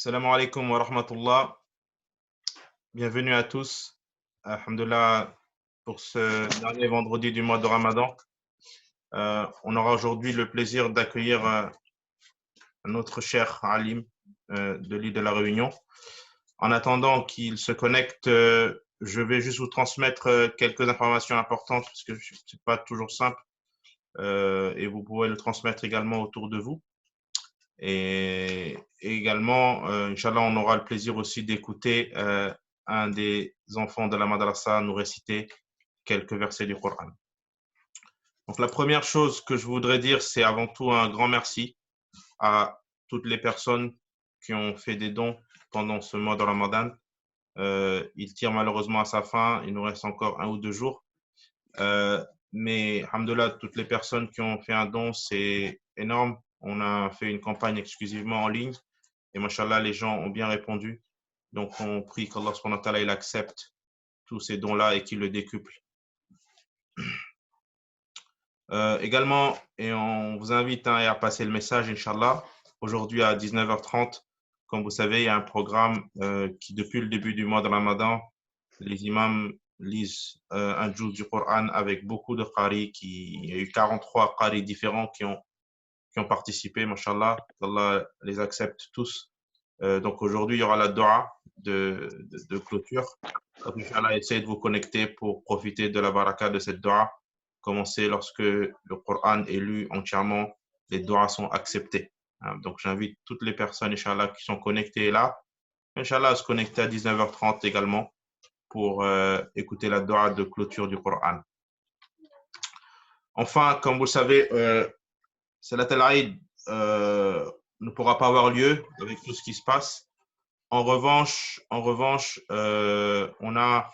Salam alaikum wa rahmatullah. Bienvenue à tous. Alhamdulillah pour ce dernier vendredi du mois de Ramadan. On aura aujourd'hui le plaisir d'accueillir notre cher Alim de l'île de la Réunion. En attendant qu'il se connecte, je vais juste vous transmettre quelques informations importantes parce que ce n'est pas toujours simple et vous pouvez le transmettre également autour de vous. Et également, Inch'Allah, on aura le plaisir aussi d'écouter un des enfants de la madrasa nous réciter quelques versets du Coran. Donc, la première chose que je voudrais dire, c'est avant tout un grand merci à toutes les personnes qui ont fait des dons pendant ce mois de Ramadan. Il tire malheureusement à sa fin, il nous reste encore 1 ou 2 jours. Mais, alhamdoulilah, toutes les personnes qui ont fait un don, c'est énorme. On a fait une campagne exclusivement en ligne et machallah, les gens ont bien répondu. Donc, on prie qu'Allah subhanahu wa ta'ala, il accepte tous ces dons-là et qu'il le décuple. Également, et on vous invite à passer le message, Inch'Allah. Aujourd'hui à 19h30, comme vous savez, il y a un programme qui, depuis le début du mois de Ramadan, les imams lisent un juz du Coran avec beaucoup de qari. Il y a eu 43 qari différents qui ont participé, Mashallah. Allah les accepte tous. Donc aujourd'hui, il y aura la dua de clôture. Donc, Inch'Allah, essayez de vous connecter pour profiter de la baraka de cette dua. Commencez lorsque le Coran est lu entièrement, les duas sont acceptés. Donc j'invite toutes les personnes, Inch'Allah, qui sont connectées là, Inch'Allah, à se connecter à 19h30 également pour écouter la dua de clôture du Coran. Enfin, comme vous le savez, Salat al-Aïd ne pourra pas avoir lieu avec tout ce qui se passe. En revanche, on a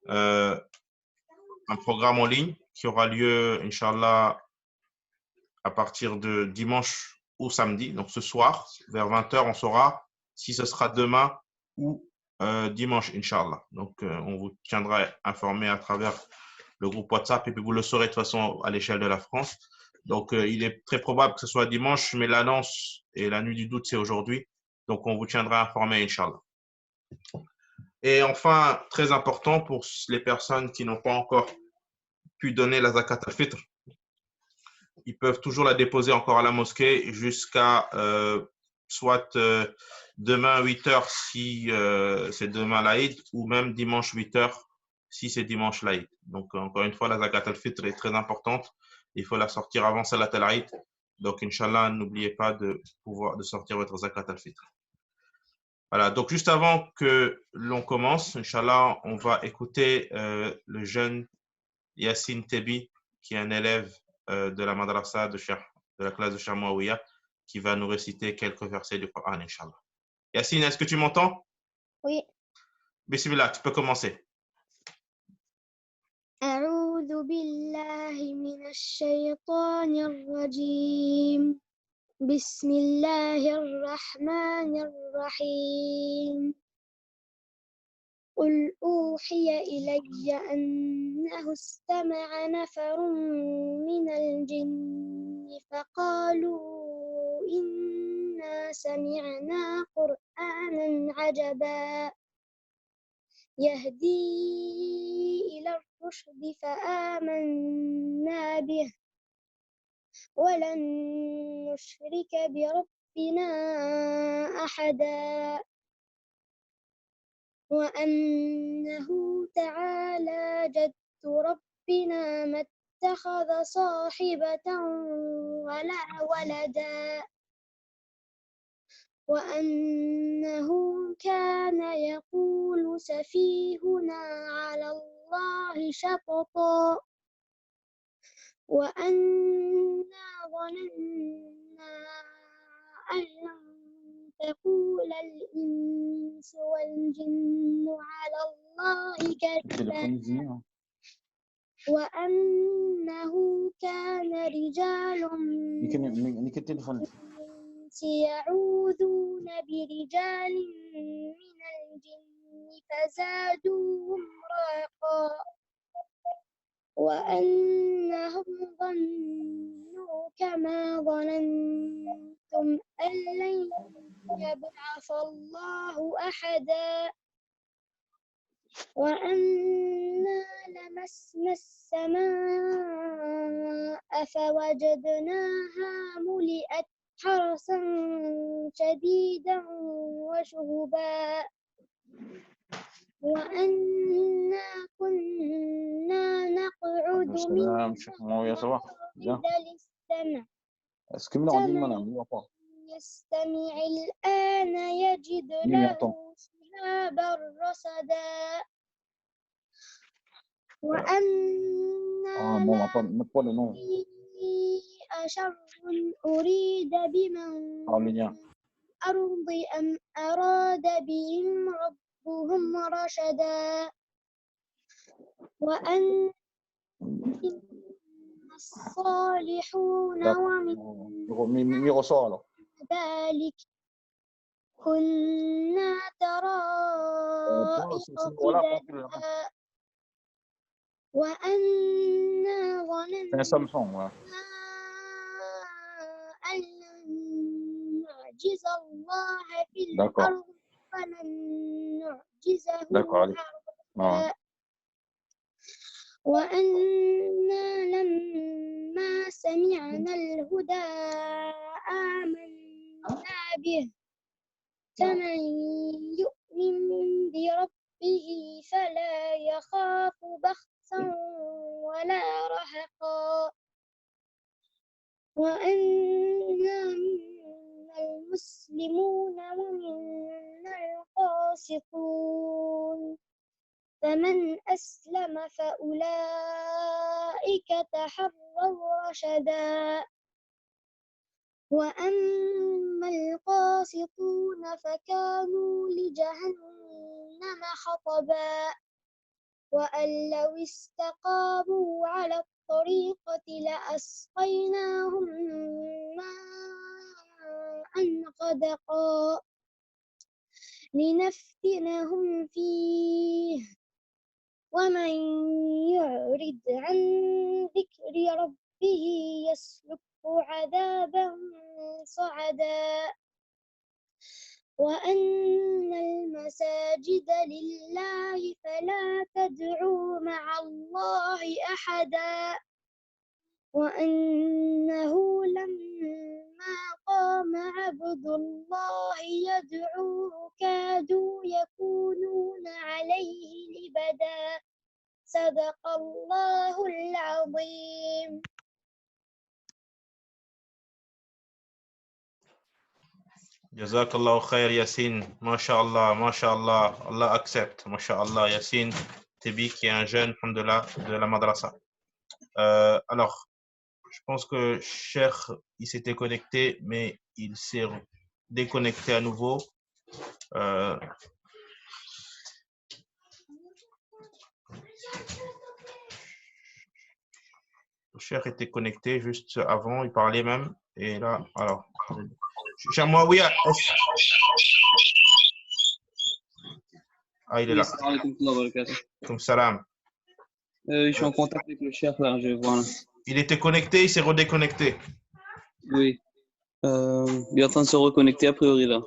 un programme en ligne qui aura lieu, Inch'Allah, à partir de dimanche ou samedi. Donc ce soir, vers 20h, on saura si ce sera demain ou dimanche, Inch'Allah. Donc on vous tiendra informé à travers le groupe WhatsApp et puis vous le saurez de toute façon à l'échelle de la France. Donc il est très probable que ce soit dimanche, mais l'annonce et la nuit du doute, c'est aujourd'hui. Donc on vous tiendra informé, Inch'Allah. Et enfin, très important pour les personnes qui n'ont pas encore pu donner la zakat al-fitr, ils peuvent toujours la déposer encore à la mosquée jusqu'à soit demain 8h si c'est demain l'Aïd ou même dimanche 8h si c'est dimanche l'Aïd. Donc encore une fois, la zakat al-fitr est très importante. Il faut la sortir avant Salat al-Aïd. Donc Inch'Allah, n'oubliez pas de sortir votre zakat al-fitr. Voilà, donc juste avant que l'on commence, Inch'Allah, on va écouter le jeune Yassine Tebi, qui est un élève de la madrasa de la classe de Cheikh Mouawiya, qui va nous réciter quelques versets du Coran, Inch'Allah. Yassine, est-ce que tu m'entends? Oui. Bismillah, tu peux commencer. أعوذ بالله من الشيطان الرجيم بسم الله الرحمن الرحيم قل أوحي إلي أنه استمع نفر من الجن فقالوا إنا سمعنا قرآنا عجبا يهدي إلى الرشد فآمنا به ولن نشرك بربنا أحدا وأنه تعالى جد ربنا ما اتخذ صاحبة ولا ولدا وأنه كان يقول سفيهنا على الله شططا وأنا ظننا أن لن تقول الإنس والجن على الله كذبا وأنه كان رجال يعوذون برجال من الجن فزادوهم رهقا وأنهم ظنوا كما ظننتم أن لن يبعث الله أحدا وأنا لمسنا السماء فوجدناها ملئت حرسا شديدا وشهبا وأنا كنا نقعد منها مقاعد للسمع فمن يستمع الآن يجد له شهابا رصدا وأنا لا أشر أريد بمن الأرض أم أراد بهم ربهم رشدا وأن الصالحون ومن ذلك كنا طرائق قددا وأنا ظننا أن لن نعجز الله في الأرض فلن نعجزه هربا وأنا لما سمعنا الهدى آمنا به فمن يؤمن بربه فلا يخاف بخسا ولا رهقا وأنا منا المسلمون ومنا القاسطون فمن أسلم فأولئك تحروا رشدا وأما القاسطون فكانوا لجهنم حطبا وأن لو استقاموا على الطريقة لأسقيناهم ماء غدقا لنفتنهم فيه ومن يعرض عن ذكر ربه يسلكه عذابا صعدا وأن المساجد لله فلا تدعوا مع الله أحدا وأنه لما قام عبد الله يدعوه كادوا يكونون عليه لبدا صدق الله العظيم. Jazakallah khair Yassine, Masha'Allah, Masha'Allah, Allah accepte, Masha'Allah Yassine Tebi qui est un jeune de la madrasa. Alors, je pense que Cheikh, il s'était connecté, mais il s'est déconnecté à nouveau. Le Cheikh était connecté juste avant, il parlait même, et là, alors... Cher Mouawiya, il est là. Comme salam. Je suis en contact avec le chef là, je vois. Il était connecté, il s'est redéconnecté. Oui. Il est en train de se reconnecter a priori là.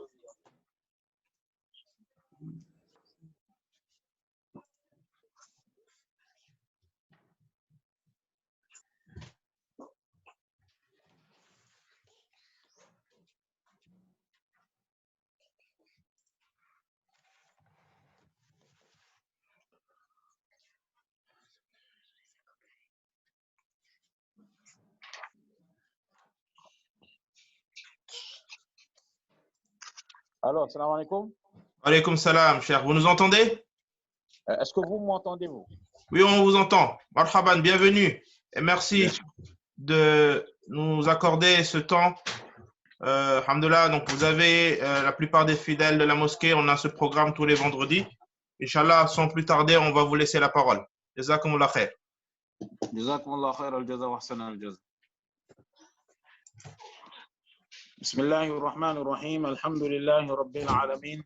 Alors, salam alaikum. Alaikum salam, cher. Vous nous entendez? Est-ce que vous m'entendez, vous? Oui, on vous entend. Marhaban, bienvenue. Et merci de nous accorder ce temps. Alhamdulillah, donc vous avez la plupart des fidèles de la mosquée. On a ce programme tous les vendredis. Inch'Allah, sans plus tarder, on va vous laisser la parole. Jazakumullah khair. Jazakumullah khair al-jaza wa ahsan al-jaza. بسم الله الرحمن الرحيم الحمد لله رب العالمين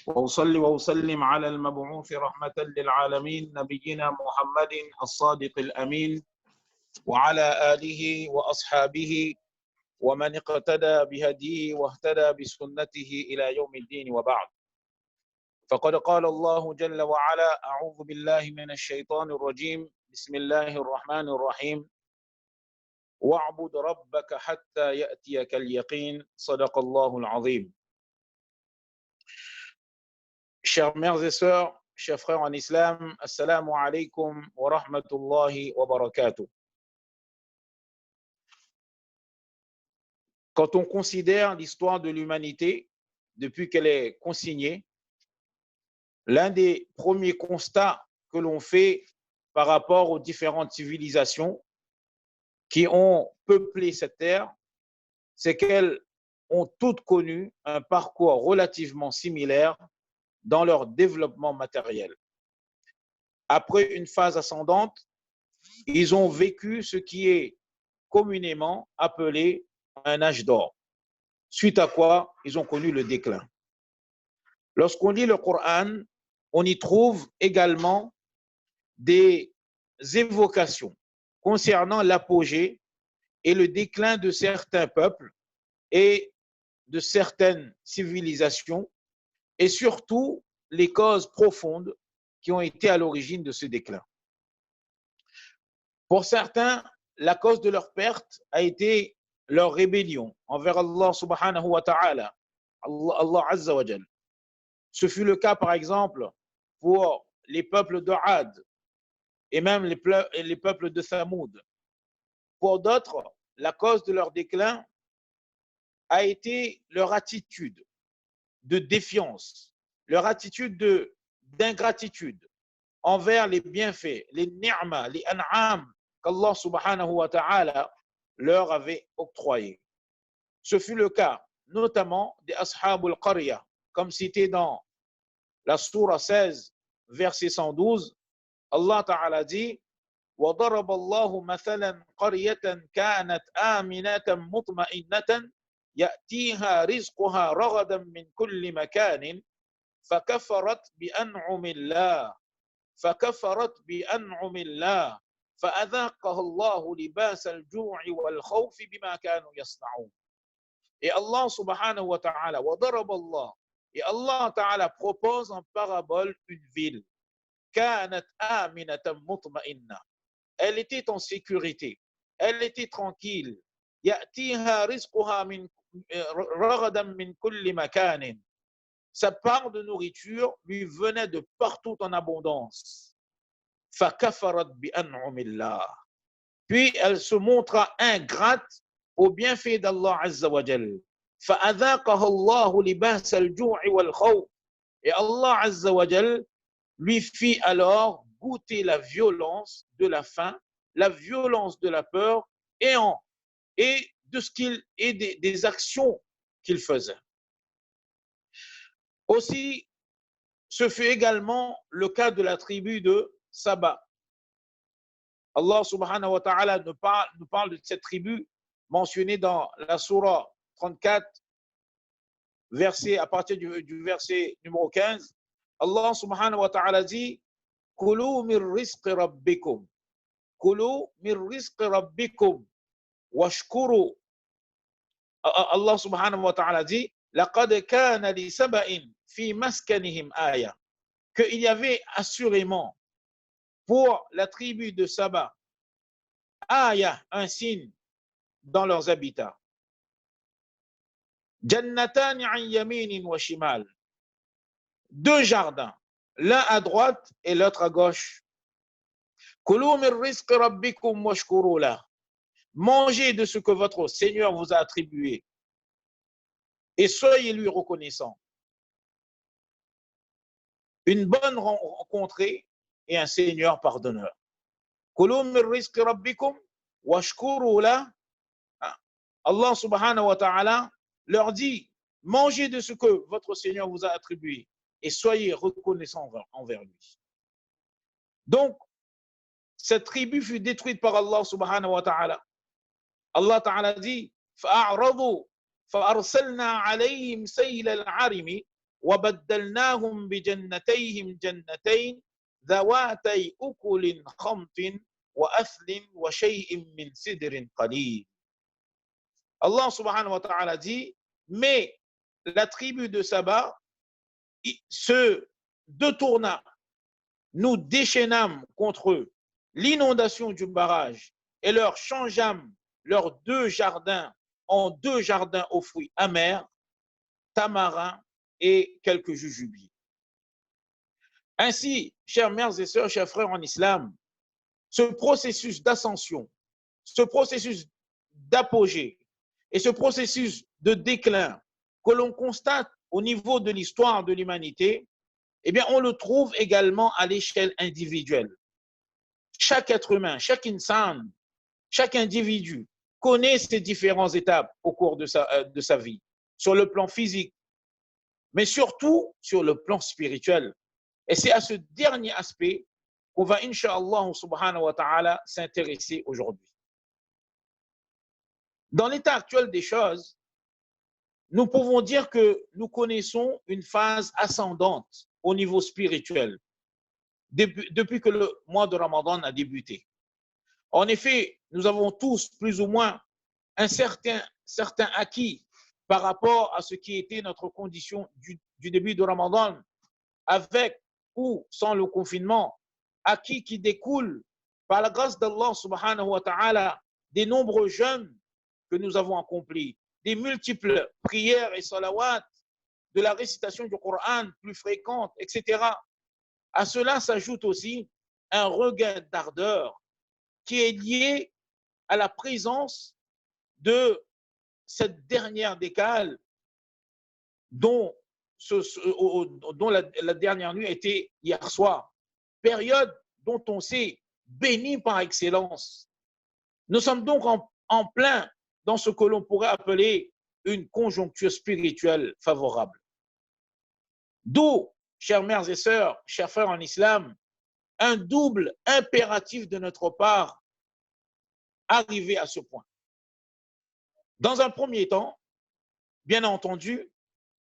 وأصلي وأسلم على المبعوث رحمة للعالمين نبينا محمد الصادق الأمين وعلى آله وأصحابه ومن اقتدى بهديه واهتدى بسنته إلى يوم الدين وبعد. فقد قال الله جل وعلا: أعوذ بالله من الشيطان الرجيم، بسم الله الرحمن الرحيم، واعبد ربك حتى يأتيك اليقين، صدق الله العظيم. Chers mères et sœurs, chers frères en islam, assalamu alaikum wa rahmatullahi wa barakatuh. Quand on considère l'histoire de l'humanité depuis qu'elle est consignée, l'un des premiers constats que l'on fait par rapport aux différentes civilisations qui ont peuplé cette terre, c'est qu'elles ont toutes connu un parcours relativement similaire dans leur développement matériel. Après une phase ascendante, ils ont vécu ce qui est communément appelé un âge d'or, suite à quoi ils ont connu le déclin. Lorsqu'on lit le Coran, on y trouve également des évocations concernant l'apogée et le déclin de certains peuples et de certaines civilisations, et surtout les causes profondes qui ont été à l'origine de ce déclin. Pour certains, la cause de leur perte a été leur rébellion envers Allah subhanahu wa ta'ala, Allah azza wa jal. Ce fut le cas, par exemple, pour les peuples de Ad et même les peuples de Thamoud. Pour d'autres, la cause de leur déclin a été leur attitude de défiance, leur attitude d'ingratitude envers les bienfaits, les ni'ma, les an'am qu'Allah subhanahu wa ta'ala leur avait octroyés. Ce fut le cas notamment des Ashabul Qarya, comme cité dans la sourate 16, verset 112. Allah ta'ala dit: وَضَرَبَ اللَّهُ مَثَلًا قَرْيَةً كَانَتْ آمِنَةً مُطْمَئِنَّةً يأتيها رزقها رغدا من كل مكان فكفرت بأنعم الله فأذاقها الله لباس الجوع والخوف بما كانوا يصنعون. Et Allah subhanahu wa ta'ala, وَضَرَبَ اللَّهُ, et Allah ta'ala propose en parabole une ville. كَانَتْ آمِنَةً مُطْمَئِنَّةً, elle était en sécurité, elle était tranquille. يأتيها رزقها من رغدا من كل مكان, sa part de nourriture lui venait de partout en abondance. فكفرت بأنعم الله, puis elle se montra ingrate au bienfait d'Allah azza wa jal. فأذاقها الله لباس الجوع والخوف, et Allah azza wa jal lui fit alors goûter la violence de la faim, la violence de la peur et de ce qu'il et des actions qu'il faisait. Aussi, ce fut également le cas de la tribu de Saba. Allah subhanahu wa ta'ala nous parle de cette tribu mentionnée dans la sourate 34, à partir du verset numéro 15. Allah subhanahu wa ta'ala dit: Kulu mir rizqi rabbikum, Kulu mir rizqi rabbikum washkuru. Allah subhanahu wa ta'ala dit: Laqad kana li saba'in fi maskanihim aya, qu'il y avait assurément pour la tribu de Saba aya, un signe dans leurs habitats. Jannatani an yaminin wa shimal, deux jardins, l'un à droite et l'autre à gauche. Kulu min rizqi rabbikum washkuru lah, mangez de ce que votre Seigneur vous a attribué et soyez lui reconnaissant. Une bonne rencontrée et un Seigneur pardonneur. Kulu min rizqi rabbikum washkuru lah. Allah subhanahu wa ta'ala leur dit: mangez de ce que votre Seigneur vous a attribué et soyez reconnaissants envers lui. Donc, cette tribu fut détruite par Allah subhanahu wa ta'ala. Allah ta'ala dit: فَأَعْرَضُوا فَأَرْسَلْنَا عَلَيْهِمْ سَيْلَ الْعَرِمِ وَبَدَّلْنَاهُمْ بِجَنَّتَيْهِمْ جَنَّتَيْنِ ذَوَاتَيْ أُكُلٍ خَمْطٍ وَأَثْلٍ وَشَيْءٍ مِّنْ سِدْرٍ قَلِيلٍ. Allah subhanahu wa ta'ala dit, mais la tribu de Saba se détourna, nous déchaînâmes contre eux l'inondation du barrage et leur changeâmes leurs 2 jardins en 2 jardins aux fruits amers, tamarins et quelques jujubes. Ainsi, chers mères et sœurs, chers frères en islam, ce processus d'ascension, ce processus d'apogée et ce processus de déclin que l'on constate au niveau de l'histoire de l'humanité, eh bien, on le trouve également à l'échelle individuelle. Chaque être humain, chaque insan, chaque individu connaît ces différentes étapes au cours de sa vie, sur le plan physique, mais surtout sur le plan spirituel. Et c'est à ce dernier aspect qu'on va, incha'Allah subhanahu wa ta'ala, s'intéresser aujourd'hui. Dans l'état actuel des choses, nous pouvons dire que nous connaissons une phase ascendante au niveau spirituel depuis que le mois de Ramadan a débuté. En effet, nous avons tous plus ou moins un certain acquis par rapport à ce qui était notre condition du début de Ramadan, avec ou sans le confinement, acquis qui découle par la grâce d'Allah subhanahu wa ta'ala des nombreux jeûnes que nous avons accomplis, des multiples prières et salawats, de la récitation du Coran plus fréquente, etc. À cela s'ajoute aussi un regain d'ardeur qui est lié à la présence de cette dernière décale dont la dernière nuit était hier soir, période dont on s'est béni par excellence. Nous sommes donc en plein dans ce que l'on pourrait appeler une conjoncture spirituelle favorable. D'où, chères mères et sœurs, chers frères en islam, un double impératif de notre part arrivé à ce point. Dans un premier temps, bien entendu,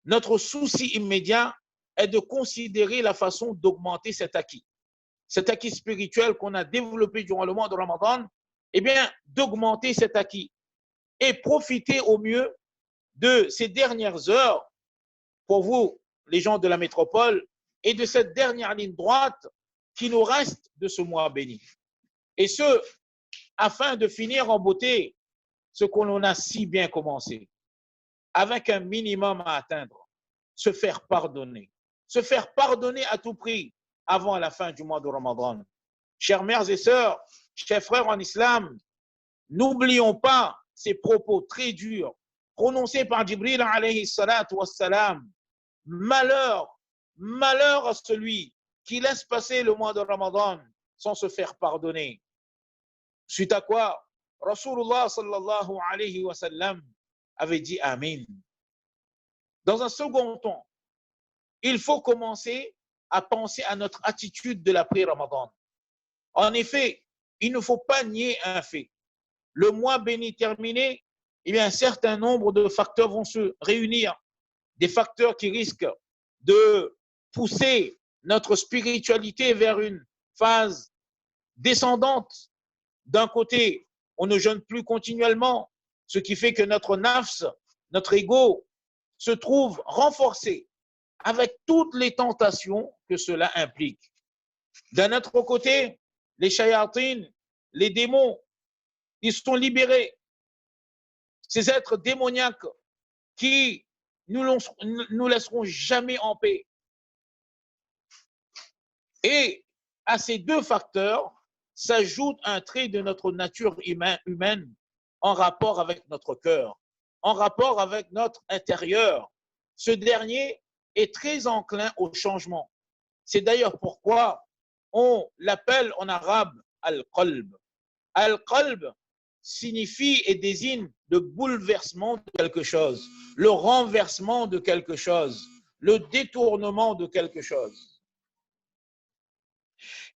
notre souci immédiat est de considérer la façon d'augmenter cet acquis spirituel qu'on a développé durant le mois de Ramadan, eh bien, d'augmenter cet acquis et profiter au mieux de ces dernières heures pour vous, les gens de la métropole, et de cette dernière ligne droite qui nous reste de ce mois béni. Et ce, afin de finir en beauté ce qu'on a si bien commencé, avec un minimum à atteindre, se faire pardonner à tout prix avant la fin du mois de Ramadan. Chères mères et sœurs, chers frères en islam, n'oublions pas ces propos très durs prononcés par Jibril alayhi salatu wassalam. Malheur à celui qui laisse passer le mois de Ramadan sans se faire pardonner. Suite à quoi, Rasulullah sallallahu alayhi wa sallam avait dit Amin. Dans un second temps, il faut commencer à penser à notre attitude de l'après-Ramadan. En effet, il ne faut pas nier un fait. Le mois béni terminé, eh bien, un certain nombre de facteurs vont se réunir, des facteurs qui risquent de pousser notre spiritualité vers une phase descendante. D'un côté, on ne jeûne plus continuellement, ce qui fait que notre nafs, notre ego, se trouve renforcé avec toutes les tentations que cela implique. D'un autre côté, les shayatines, les démons, ils sont libérés. Ces êtres démoniaques qui nous laisseront jamais en paix. Et à ces deux facteurs s'ajoute un trait de notre nature humaine en rapport avec notre cœur, en rapport avec notre intérieur. Ce dernier est très enclin au changement. C'est d'ailleurs pourquoi on l'appelle en arabe al-qalb. Al-qalb signifie et désigne le bouleversement de quelque chose, le renversement de quelque chose, le détournement de quelque chose.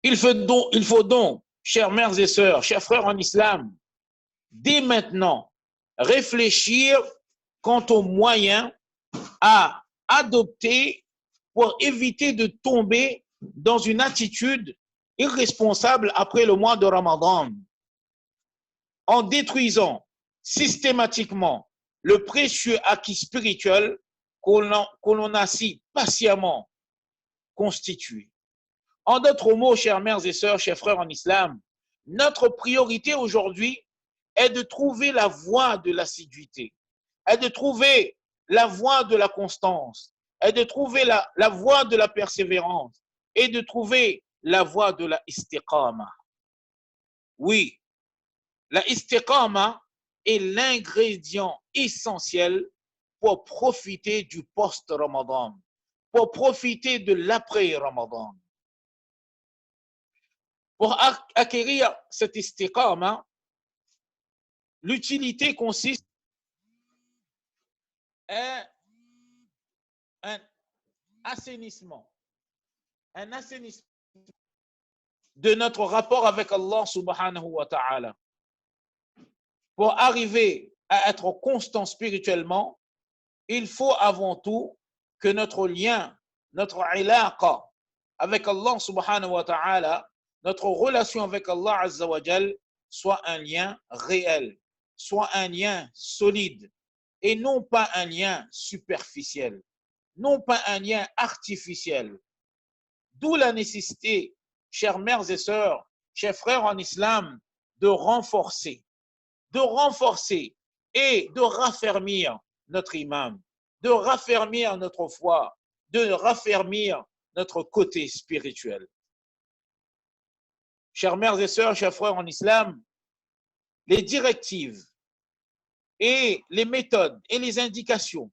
Il faut donc, chères mères et sœurs, chers frères en islam, dès maintenant, réfléchir quant aux moyens à adopter pour éviter de tomber dans une attitude irresponsable après le mois de Ramadan, en détruisant systématiquement le précieux acquis spirituel qu'on a si patiemment constitué. En d'autres mots, chères mères et sœurs, chers frères en islam, notre priorité aujourd'hui est de trouver la voie de l'assiduité, est de trouver la voie de la constance, est de trouver la voie de la persévérance et de trouver la voie de la istiqama. Oui, la istiqama est l'ingrédient essentiel pour profiter du post-Ramadan, pour profiter de l'après-Ramadan. Pour acquérir cette istiqama, l'utilité consiste en un assainissement de notre rapport avec Allah subhanahu wa ta'ala. Pour arriver à être constant spirituellement, il faut avant tout que notre lien, notre ilaqa avec Allah subhanahu wa ta'ala, notre relation avec Allah azza wa jal, soit un lien réel, soit un lien solide et non pas un lien superficiel, non pas un lien artificiel. D'où la nécessité, chères mères et sœurs, chers frères en islam, de renforcer et de raffermir notre imam, de raffermir notre foi, de raffermir notre côté spirituel. Chères mères et sœurs, chers frères en islam, les directives et les méthodes et les indications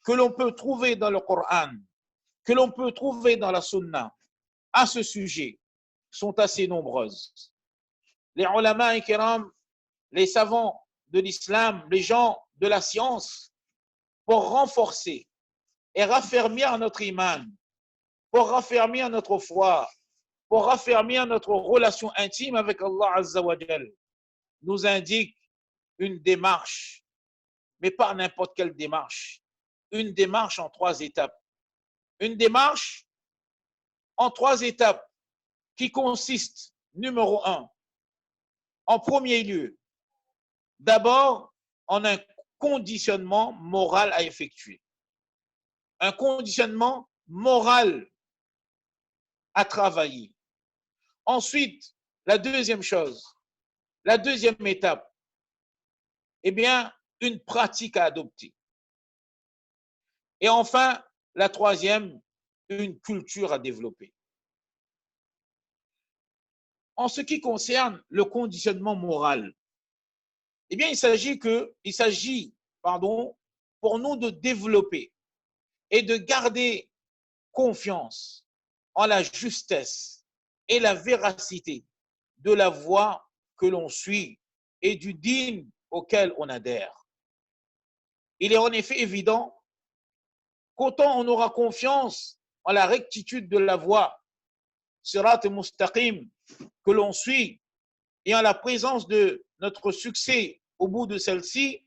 que l'on peut trouver dans le Coran, que l'on peut trouver dans la Sunna à ce sujet sont assez nombreuses. Les ulama et kiram, les savants de l'islam, les gens de la science, pour renforcer et raffermir notre iman, pour raffermir notre foi, pour raffermir notre relation intime avec Allah Azza wa Jal, nous indique une démarche, mais pas n'importe quelle démarche, une démarche en 3 étapes. Une démarche en 3 étapes qui consiste, numéro 1, en premier lieu, d'abord en un conditionnement moral à effectuer. Un conditionnement moral à travailler. Ensuite, la deuxième chose, la deuxième étape, eh bien, une pratique à adopter. Et enfin, la troisième, une culture à développer. En ce qui concerne le conditionnement moral, eh bien, il s'agit pour nous de développer et de garder confiance en la justesse et la véracité de la voie que l'on suit et du dîn auquel on adhère. Il est en effet évident qu'autant on aura confiance en la rectitude de la voie, sirat mustaqim, que l'on suit, et en la présence de notre succès au bout de celle-ci,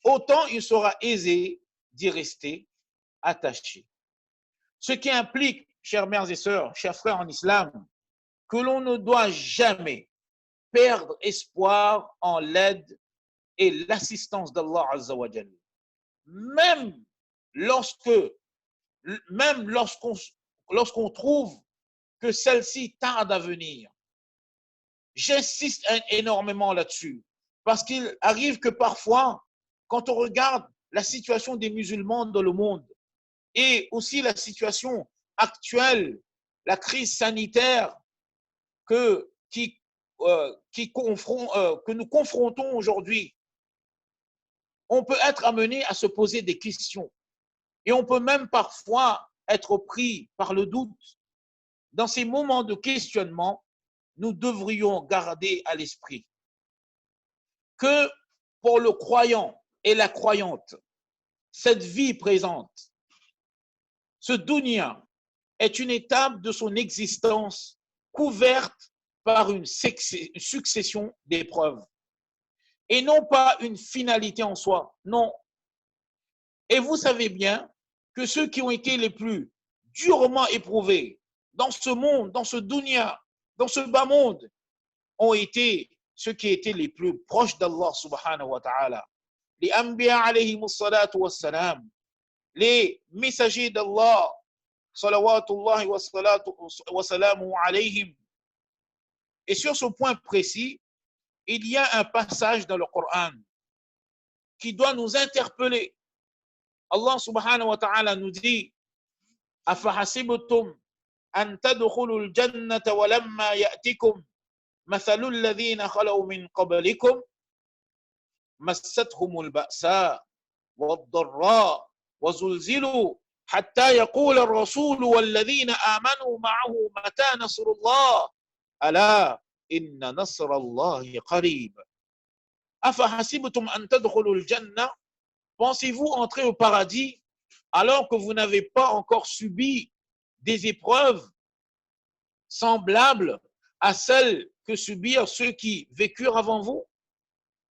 autant il sera aisé d'y rester attaché. Ce qui implique, chères mères et sœurs, chers frères en islam, que l'on ne doit jamais perdre espoir en l'aide et l'assistance d'Allah Azza wa Jal. Même lorsqu'on trouve que celle-ci tarde à venir. J'insiste énormément là-dessus, parce qu'il arrive que parfois, quand on regarde la situation des musulmans dans le monde et aussi la situation actuelle, la crise sanitaire que nous confrontons aujourd'hui, on peut être amené à se poser des questions et on peut même parfois être pris par le doute. Dans ces moments de questionnement, nous devrions garder à l'esprit que pour le croyant et la croyante, cette vie présente, ce dunya, est une étape de son existence couverte par une succession d'épreuves et non pas une finalité en soi, non. Et vous savez bien que ceux qui ont été les plus durement éprouvés dans ce monde, dans ce dunya, dans ce bas monde, ont été ceux qui étaient les plus proches d'Allah subhanahu wa ta'ala. les Anbiya alayhimus salatu wassalam, les messagers d'Allah, salawatullahi wa salamu alayhim. Et sur ce point précis, il y a un passage dans le Coran qui doit nous interpeller. Allah subhanahu wa ta'ala nous dit أَفَحَسِبْتُمْ أَن تَدْخُلُوا الْجَنَّةَ وَلَمَّا يَأْتِكُمْ مَثَلُ الَّذِينَ خَلَوْا مِنْ قَبْلِكُمْ مَسَّتْهُمُ الْبَأْسَاءُ وَالضَّرَّاءُ وَزُلْزِلُوا حَتَّى يَقُولَ الرَّسُولُ وَالَّذِينَ آمَنُوا مَعَهُ مَتَى نَصْرُ اللَّهِ أَلَا إِنَّ نَصْرَ اللَّهِ قَرِيبٌ. أَفَحَسِبْتُمْ أَن تَدْخُلُوا الْجَنَّةَ. Pensez-vous entrer au paradis alors que vous n'avez pas encore subi des épreuves semblables à celles que subirent ceux qui vécurent avant vous?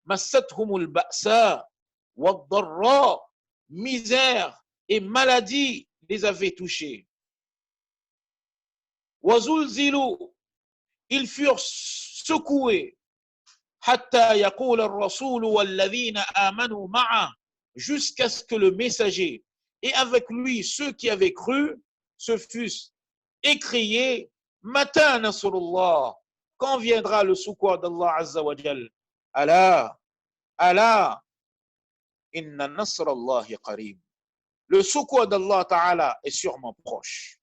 Massathumul ba'sa wad-darra, misère et maladie les avaient touchés. Wazulzilu, ils furent secoués. Hatta yaqul ar-rasul walladhina amanu ma'a, jusqu'à ce que le messager et avec lui ceux qui avaient cru se fussent écriés Mata nasrullah, quand viendra le secours d'Allah Azza wa Jal? Allah, Allah, inna nasrallahi qarib. Le secours d'Allah Ta'ala est sûrement proche.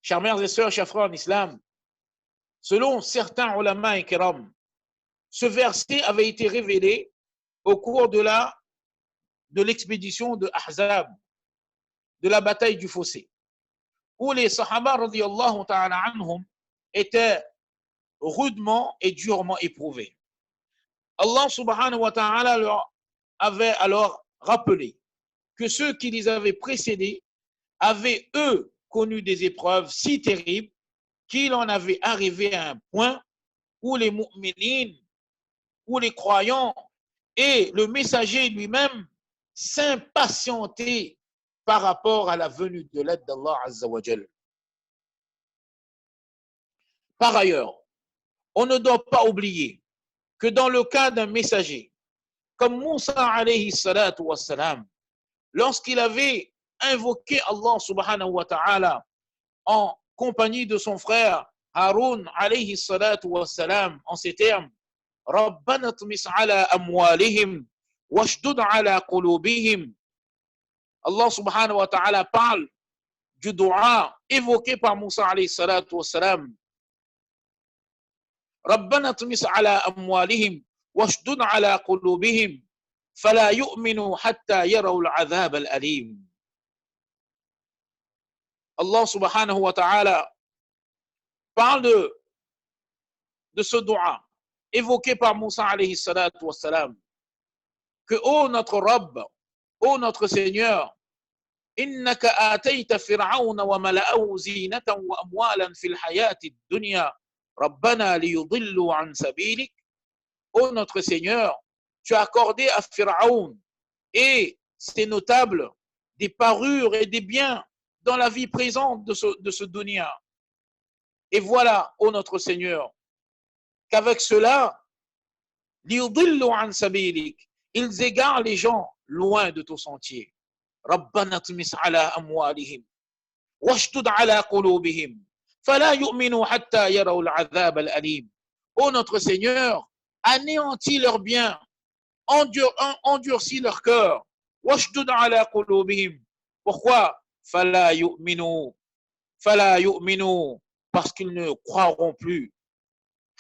Chers mères et sœurs, chers frères en islam, selon certains ulama et kiram, ce verset avait été révélé au cours de l'expédition de Ahzab, de la bataille du fossé, où les Sahaba radiyallahu ta'ala anhum étaient rudement et durement éprouvés. Allah subhanahu wa ta'ala leur avait alors rappelé que ceux qui les avaient précédés avaient eux connu des épreuves si terribles qu'il en avait arrivé à un point où les mu'minines, où les croyants et le messager lui-même s'impatientaient par rapport à la venue de l'aide d'Allah Azza wa Jal. Par ailleurs, on ne doit pas oublier que dans le cas d'un messager, comme Moussa alayhi salatu wassalam, lorsqu'il avait invoqué Allah subhanahu wa ta'ala en compagnie de son frère Haroun alayhi salatu wassalam en ces termes, Rabbana tmis ala amwalihim washdud ala qulubihim. Allah subhanahu wa ta'ala parle du dua évoqué par Moussa alayhi salatu wassalam. Rabbana tmis ala amwalihim washdud ala qulubihim fala yu'minu hatta yaraw al-'adhab al-alim. Allah subhanahu wa ta'ala parle de ce dua évoqué par Moussa alayhi salatu wassalam, que ô notre Rabb, ô notre Seigneur, innaka atayta fir'auna wa mala'ahu zinatan wa amwalan fil hayati dunya rabbana liyudillu an sabilik. Ô notre Seigneur, tu as accordé à Pharaon et ses notables des parures et des biens dans la vie présente de ce dunya. Et voilà, ô notre Seigneur, qu'avec cela, liyudillu an sabilik, ils égarent les gens loin de ton sentier. Rabbana tmis ala amwalihim washdud ala qulubihim fala yu'minu hatta yaraw al-'adhab al-alim. Ô notre Seigneur, anéantis leurs biens, endurcis leur cœur. Washdud ala qulubihim. Pourquoi? Fala yu'minu, parce qu'ils ne croiront plus.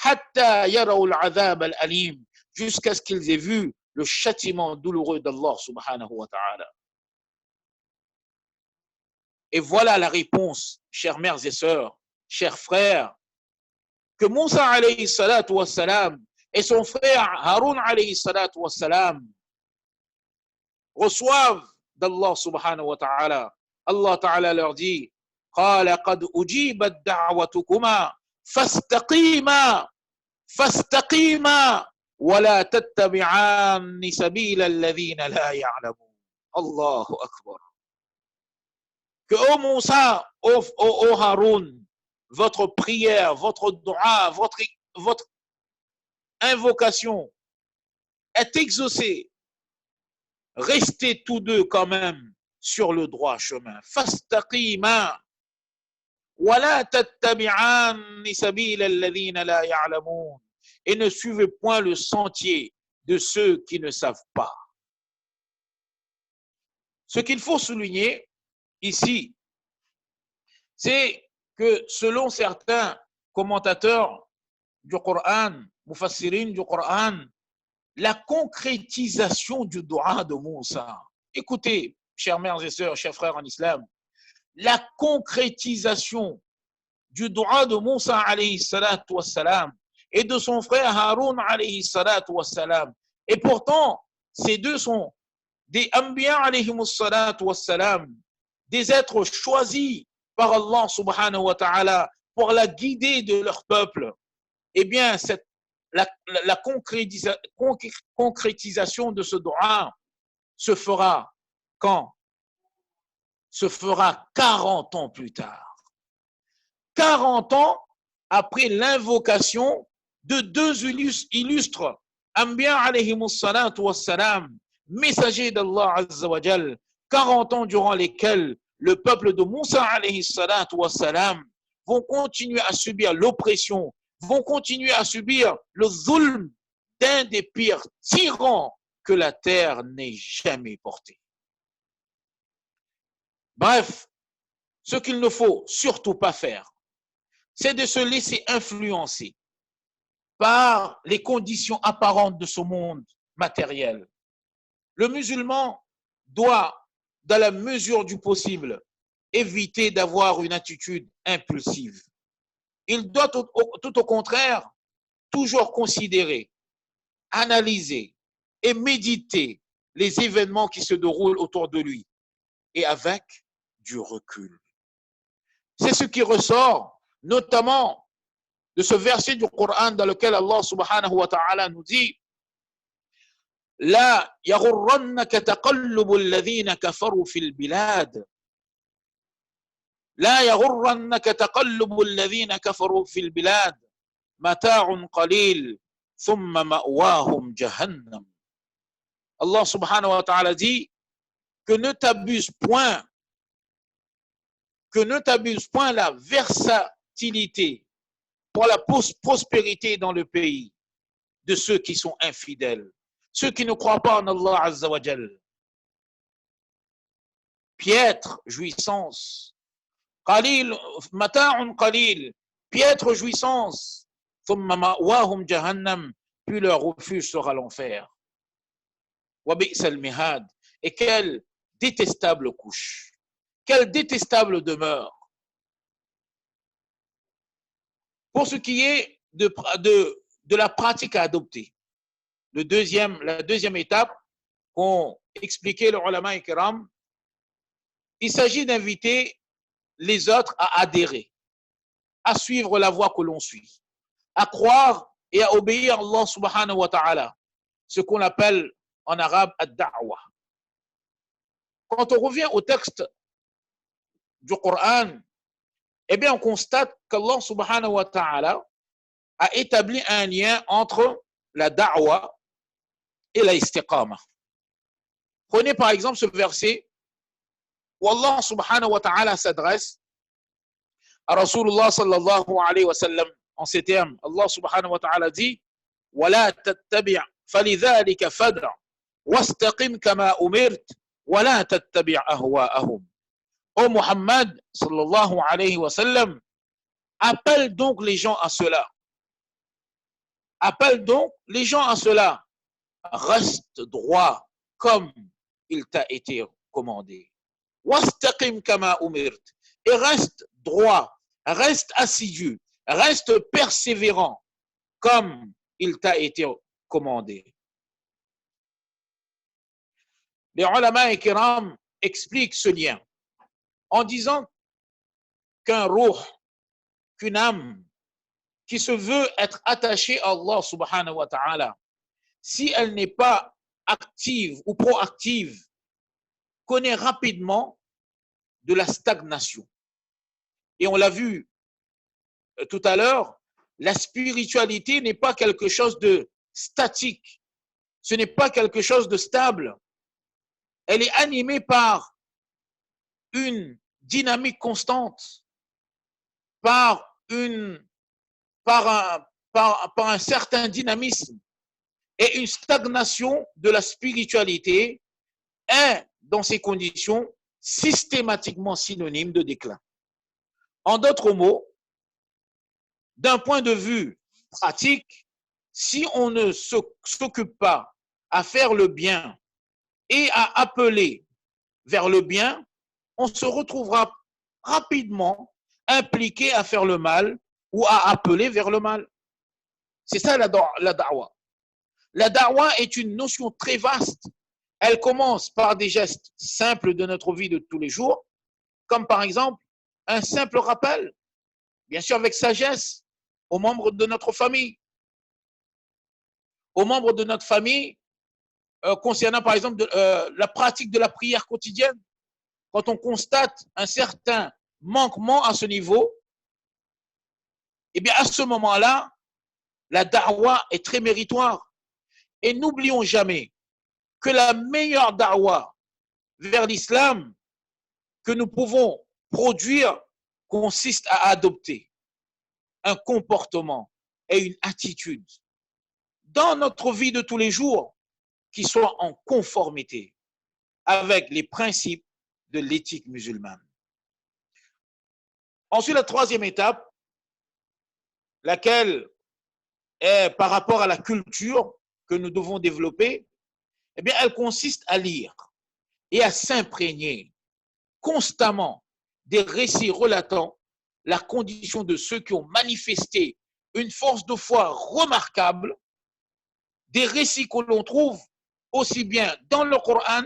Hatta yaraw al-'adhab al-alim, jusqu'à ce qu'ils aient vu le châtiment douloureux d'Allah subhanahu wa ta'ala. Et voilà la réponse, chères mères et sœurs, chers frères, que Moussa alayhi salatu wassalam et son frère Haroun alayhi salatu wassalam reçoivent d'Allah subhanahu wa ta'ala. Allah ta'ala leur dit قال قد أجيبت دعوتكما فاستقيما ولا تتبعان سبيل الذين لا يعلمون. الله أكبر. Que ô Moussa, ô Haroun, votre prière, votre dua, votre invocation est exaucé. Restez tous deux quand même sur le droit chemin. Fastaqima wala tattabi'an sabila alladhina la ya'lamun. Et ne suivez point le sentier de ceux qui ne savent pas. Ce qu'il faut souligner ici, c'est que selon certains commentateurs du Coran, mufassirin du Coran, la concrétisation du dua de Moussa. Écoutez, chers mères et sœurs, chers frères en islam, la concrétisation du dua de Moussa alayhi salatu wassalam et de son frère Haroun alayhi salatu wassalam. Et pourtant, ces deux sont des Anbiya alayhi salatu wassalam, des êtres choisis par Allah subhanahu wa ta'ala pour la guider de leur peuple. Eh bien, la concrétisation de ce dua se fera quand? Se fera 40 ans plus tard. 40 ans après l'invocation de deux illustres Anbiya alayhi salatu wassalam, messagers d'Allah azza wa jal, 40 ans durant lesquels le peuple de Moussa alayhi salatu wassalam vont continuer à subir l'oppression, vont continuer à subir le zulm d'un des pires tyrans que la terre n'ait jamais porté. Bref, ce qu'il ne faut surtout pas faire, c'est de se laisser influencer par les conditions apparentes de ce monde matériel. Le musulman doit, dans la mesure du possible, éviter d'avoir une attitude impulsive. Il doit tout au contraire toujours considérer, analyser et méditer les événements qui se déroulent autour de lui et avec du recul. C'est ce qui ressort notamment de ce verset du Coran dans lequel Allah subhanahu wa ta'ala nous dit La yaghurrannaka taqallubu alladhina kafaru fil bilad. لا يغرنك تقلب الذين كفروا في البلاد متاع قليل ثم مأواهم جهنم. Allah subhanahu wa ta'ala dit que ne t'abuse point la versatilité pour la prospérité dans le pays de ceux qui sont infidèles, ceux qui ne croient pas en Allah azza wa jal. Piètre jouissance. Qalil, mata'un qalil, piètre jouissance, thumma ma'wahum jahannam, puis leur refuge sera l'enfer. Wa bi'sal mihad, et quelle détestable couche, quelle détestable demeure. Pour ce qui est de la pratique à adopter, la deuxième étape qu'ont expliqué le ulama ikram, il s'agit d'inviter les autres à adhérer, à suivre la voie que l'on suit, à croire et à obéir à Allah subhanahu wa ta'ala, ce qu'on appelle en arabe ad-da'wa. Quand on revient au texte du Coran, eh bien on constate qu'Allah subhanahu wa ta'ala a établi un lien entre la da'wa et la istiqama. Prenez par exemple ce verset où Allah subhanahu wa ta'ala s'adresse à Rasulullah sallallahu alayhi wa sallam en ces termes. Allah subhanahu wa ta'ala dit وَلَا تَتَّبِعْ فَلِذَلِكَ فَدْعْ وَاسْتَقِمْ كَمَا أُمِرْتَ وَلَا تَتَّبِعْ أَهْوَاءَهُمْ. Ô Muhammad sallallahu alayhi wa sallam, appelle donc les gens à cela. Appelle donc les gens à cela. Reste droit comme il t'a été commandé. وَاسْتَقِمْ كَمَا أُمِرْتَ. Et reste droit, reste assidu, reste persévérant comme il t'a été commandé. Les ulama et kiram expliquent ce lien en disant qu'un ruh, qu'une âme qui se veut être attachée à Allah subhanahu wa ta'ala, si elle n'est pas active ou proactive, connaît rapidement de la stagnation. Et on l'a vu tout à l'heure, la spiritualité n'est pas quelque chose de statique, ce n'est pas quelque chose de stable. Elle est animée par une dynamique constante, par un certain dynamisme et une stagnation de la spiritualité est, dans ces conditions, systématiquement synonyme de déclin. En d'autres mots, d'un point de vue pratique, si on ne s'occupe pas à faire le bien et à appeler vers le bien, on se retrouvera rapidement impliqué à faire le mal ou à appeler vers le mal. C'est ça la da'wa. La da'wa est une notion très vaste. Elle commence par des gestes simples de notre vie de tous les jours, comme par exemple un simple rappel, bien sûr avec sagesse, aux membres de notre famille. Aux membres de notre famille, concernant par exemple la pratique de la prière quotidienne. Quand on constate un certain manquement à ce niveau, eh bien à ce moment-là, la da'wa est très méritoire. Et n'oublions jamais que la meilleure da'wa vers l'islam que nous pouvons produire consiste à adopter un comportement et une attitude dans notre vie de tous les jours qui soit en conformité avec les principes de l'éthique musulmane. Ensuite, la troisième étape, laquelle est par rapport à la culture que nous devons développer, eh bien, elle consiste à lire et à s'imprégner constamment des récits relatant la condition de ceux qui ont manifesté une force de foi remarquable, des récits que l'on trouve aussi bien dans le Coran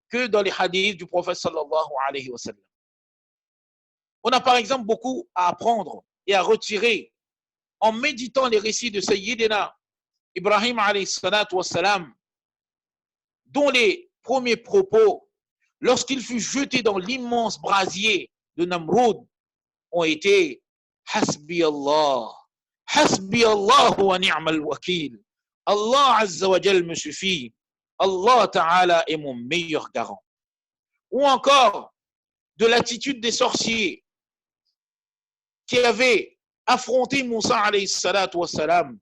que dans les hadiths du prophète sallallahu alayhi wa sallam. On a par exemple beaucoup à apprendre et à retirer en méditant les récits de Sayyidina Ibrahim alayhi salatu wa salam, dont les premiers propos, lorsqu'il fut jeté dans l'immense brasier de Namroud, ont été Hasbi Allah wa ni'mal wakil. Allah Azza wa Jal me suffit. Allah Ta'ala est mon meilleur garant. Ou encore de l'attitude des sorciers qui avaient affronté Moussa alayhi salatu wa salam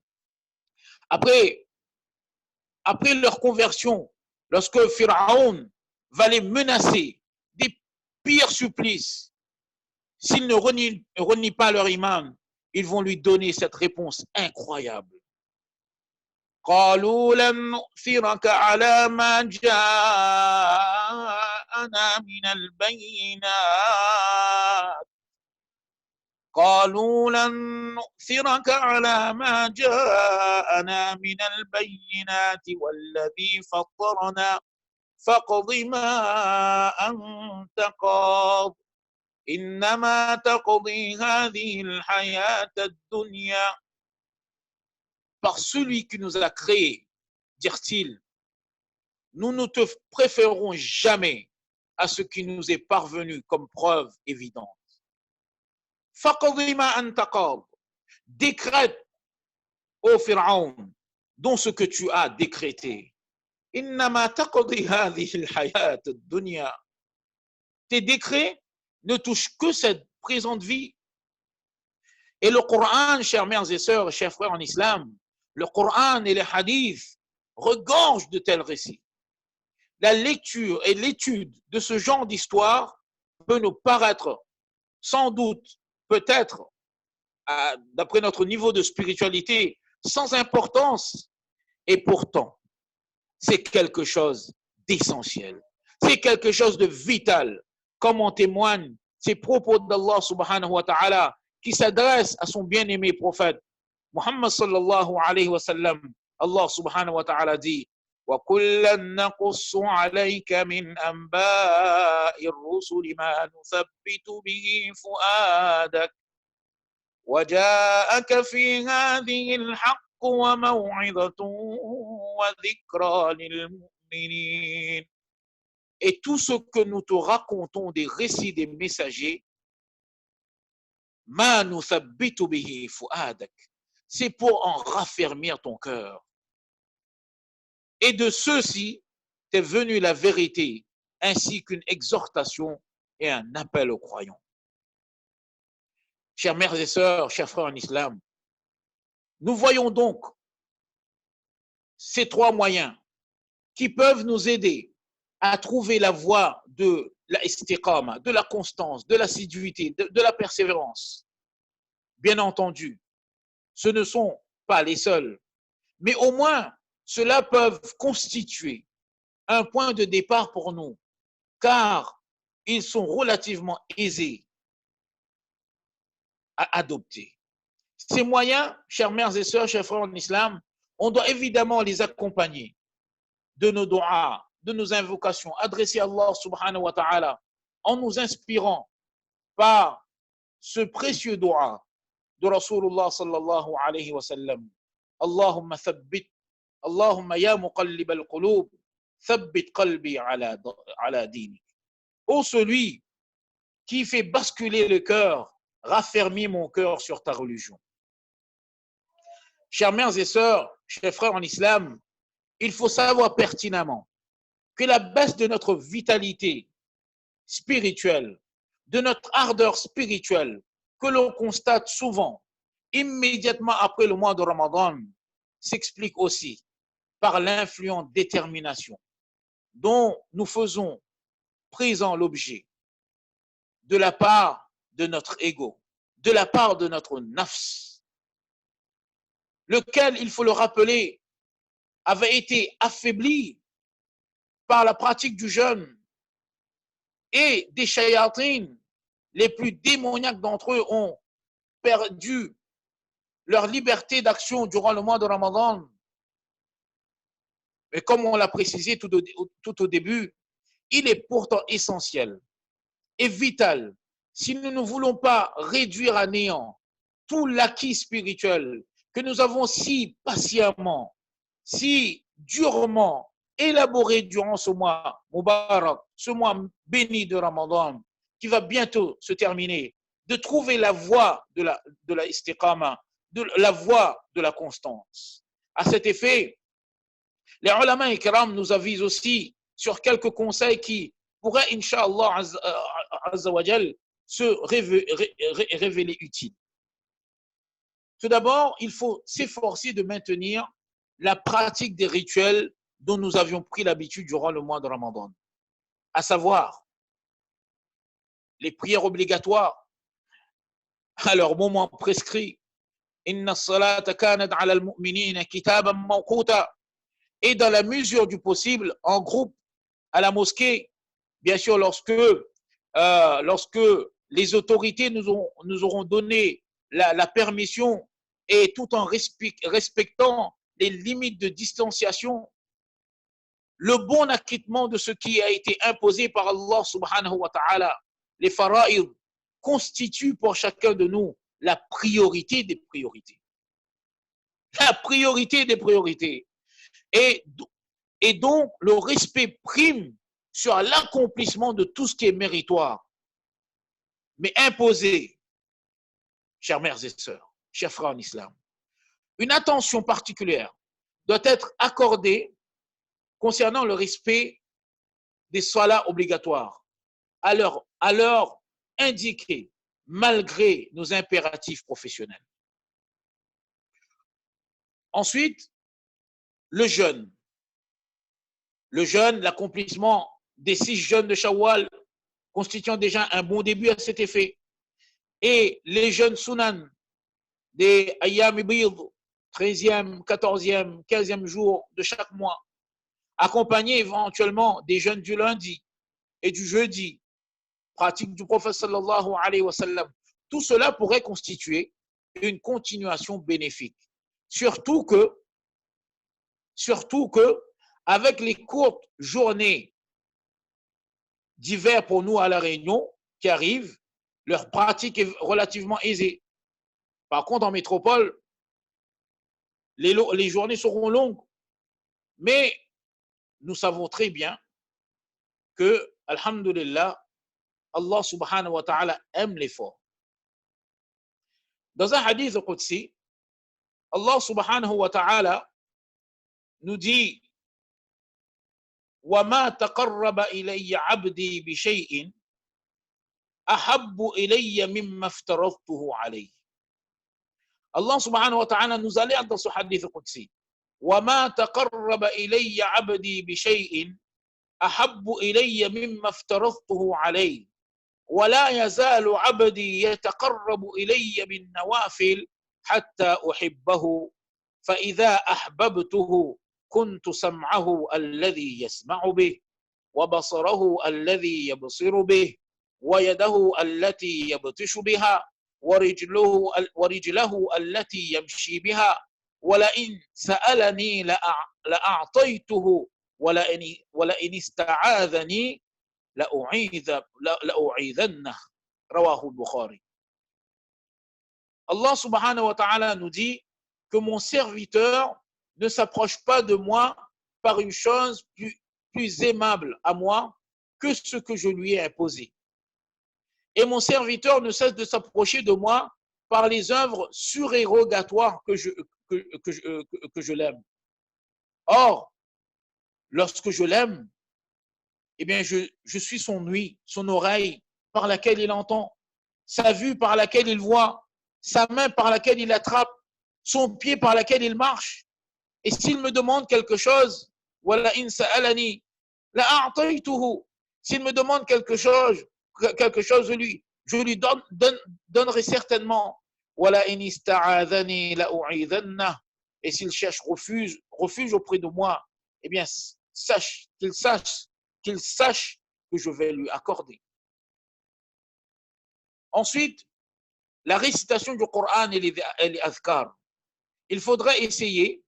après leur conversion, lorsque Pharaon va les menacer des pires supplices. S'ils ne renient pas leur iman, ils vont lui donner cette réponse incroyable. قالوا لن نؤثرك على ما جاءنا من البينات قالوا لن نؤثرك على ما جاءنا من البينات والذي فطرنا فاقض ما أنت قاض إنما تقضي هذه الحياة الدنيا. Par celui qui nous a créés, dirent-ils, nous ne te préférons jamais à ce qui nous est parvenu comme preuve évidente. فَقَضِ مَا أَنْتَ قَاضٍ. Décrète, ô Pharaon, dont ce que tu as décrété. إِنَّمَا تَقْضِي هَذِهِ الْحَيَاةَ الدُّنْيَا. Tes décrets ne touchent que cette présente vie. Et le Coran, chers mères et sœurs, chers frères en islam, le Coran et les hadiths regorgent de tels récits. La lecture et l'étude de ce genre d'histoire peut nous paraître sans doute, peut-être, d'après notre niveau de spiritualité, sans importance. Et pourtant, c'est quelque chose d'essentiel. C'est quelque chose de vital, comme en témoignent ces propos d'Allah subhanahu wa ta'ala qui s'adressent à son bien-aimé prophète Muhammad sallallahu alayhi wa sallam. Allah subhanahu wa ta'ala dit وَكُلًّا نَقُصُّ عَلَيْكَ مِنْ أَنْبَاءِ الرُّسُلِ مَا نُثَبِّتُ بِهِ فُؤَادَكَ وَجَاءَكَ فِي هَذِهِ الْحَقُّ وَمَوْعِظَةٌ وَذِكْرَى لِلْمُؤْمِنِينَ. Et tout ce que nous te racontons des récits des messagers, مَا نُثَبِّتُ بِهِ فُؤَادَكَ, c'est pour en raffermir ton cœur. Et de ceux-ci est venue la vérité, ainsi qu'une exhortation et un appel aux croyants. Chers mères et sœurs, chers frères en islam, nous voyons donc ces trois moyens qui peuvent nous aider à trouver la voie de la istiqama, de la constance, de l'assiduité, de la persévérance. Bien entendu, ce ne sont pas les seuls, mais au moins cela peut constituer un point de départ pour nous, car ils sont relativement aisés à adopter. Ces moyens, chers mères et sœurs, chers frères en islam, on doit évidemment les accompagner de nos du'as, de nos invocations adressées à Allah subhanahu wa ta'ala, en nous inspirant par ce précieux du'a de Rasulullah sallallahu alayhi wa sallam. Allahumma thabbit, Allahumma ya muqallib al-qulub, thabbit qalbi ala dinik. Ô celui qui fait basculer le cœur, raffermis mon cœur sur ta religion. Chers mères et sœurs, chers frères en islam, il faut savoir pertinemment que la baisse de notre vitalité spirituelle, de notre ardeur spirituelle, que l'on constate souvent immédiatement après le mois de Ramadan, s'explique aussi par l'influente détermination dont nous faisons présent l'objet de la part de notre ego, de la part de notre nafs, lequel, il faut le rappeler, avait été affaibli par la pratique du jeûne et des shayatines, les plus démoniaques d'entre eux ont perdu leur liberté d'action durant le mois de Ramadan. Mais comme on l'a précisé tout au début, il est pourtant essentiel et vital, si nous ne voulons pas réduire à néant tout l'acquis spirituel que nous avons si patiemment, si durement élaboré durant ce mois Mubarak, ce mois béni de Ramadan, qui va bientôt se terminer, de trouver la voie de la istiqama, la voie de la constance. À cet effet, les ulama ikram nous avisent aussi sur quelques conseils qui pourraient, Inch'Allah Azza wa Jal, se révéler utiles. Tout d'abord, il faut s'efforcer de maintenir la pratique des rituels dont nous avions pris l'habitude durant le mois de Ramadan, à savoir les prières obligatoires à leur moment prescrit. Inna as-salata kanat 'ala al-mu'minina kitaban mawquta. Et dans la mesure du possible, en groupe, à la mosquée, bien sûr, lorsque les autorités nous auront donné la permission, et tout en respectant les limites de distanciation, le bon acquittement de ce qui a été imposé par Allah subhanahu wa ta'ala, les fara'id, constitue pour chacun de nous la priorité des priorités. La priorité des priorités. Et donc, le respect prime sur l'accomplissement de tout ce qui est méritoire. Mais imposé, chères mères et sœurs, chers frères en islam, une attention particulière doit être accordée concernant le respect des salats obligatoires, à l'heure indiquée, malgré nos impératifs professionnels. Ensuite, le jeûne, l'accomplissement des 6 jeûnes de Shawwal constituant déjà un bon début à cet effet. Et les jeûnes sunan des Ayyam Bid, 13e, 14e, 15e jour de chaque mois, accompagnés éventuellement des jeûnes du lundi et du jeudi, pratique du prophète sallallahu alayhi wa sallam. Tout cela pourrait constituer une continuation bénéfique. Surtout que, avec les courtes journées d'hiver pour nous à La Réunion qui arrivent, leur pratique est relativement aisée. Par contre, en métropole, les journées seront longues. Mais nous savons très bien que, alhamdulillah, Allah subhanahu wa ta'ala aime l'effort. Dans un hadith qudsi, Allah subhanahu wa ta'ala nous dit وَمَا تَقَرَّبَ إِلَيَّ عَبْدِي بِشَيْءٍ أَحَبُّ إِلَيَّ مِمَّا افْتَرَضْتُهُ عَلَيْهِ. Allah subhanahu wa ta'ala nous alerte dans ce hadith qudsi. وَمَا تَقَرَّبَ إِلَيَّ عَبْدِي بِشَيْءٍ أَحَبُّ إِلَيَّ مِمَّا افْتَرَضْتُهُ عَلَيْهِ وَلَا يَزَالُ عَبْدِي يَتَقَرَّبُ إِلَيَّ بِالنَّوَافِلِ حَتَّى أُحِبَّهُ فإذا أحببته كنت سمعه الذي يسمع به وبصره الذي يبصر به ويده التي يبطش بها ورجله التي يمشي بها ولئن سألني لأعطيته ولئن استعاذني لأعيذنه. رواه البخاري. Allah subhanahu wa ta'ala nous dit que mon serviteur ne s'approche pas de moi par une chose plus aimable à moi que ce que je lui ai imposé. Et mon serviteur ne cesse de s'approcher de moi par les œuvres surérogatoires que je l'aime. Or, lorsque je l'aime, eh bien, je suis son ouïe, son oreille par laquelle il entend, sa vue par laquelle il voit, sa main par laquelle il attrape, son pied par laquelle il marche. Et s'il me demande quelque chose, s'il me demande quelque chose je lui donnerai certainement. Et s'il cherche refuge auprès de moi, eh bien, qu'il sache que je vais lui accorder. Ensuite, la récitation du Coran et les azkar. Il faudrait essayer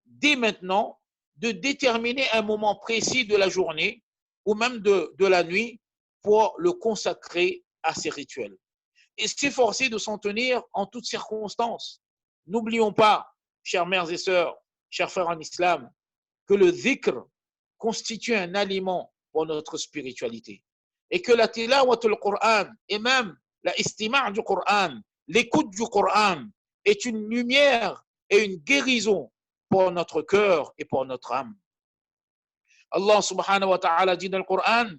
dès maintenant de déterminer un moment précis de la journée ou même de la nuit pour le consacrer à ces rituels. Et s'efforcer de s'en tenir en toutes circonstances. N'oublions pas, chères mères et sœurs, chers frères en islam, que le dhikr constitue un aliment pour notre spiritualité. Et que la tilawatul Qur'an et même la istima' du Qur'an, l'écoute du Qur'an est une lumière et une guérison pour notre cœur et pour notre âme. Allah subhanahu wa ta'ala dit dans le Coran,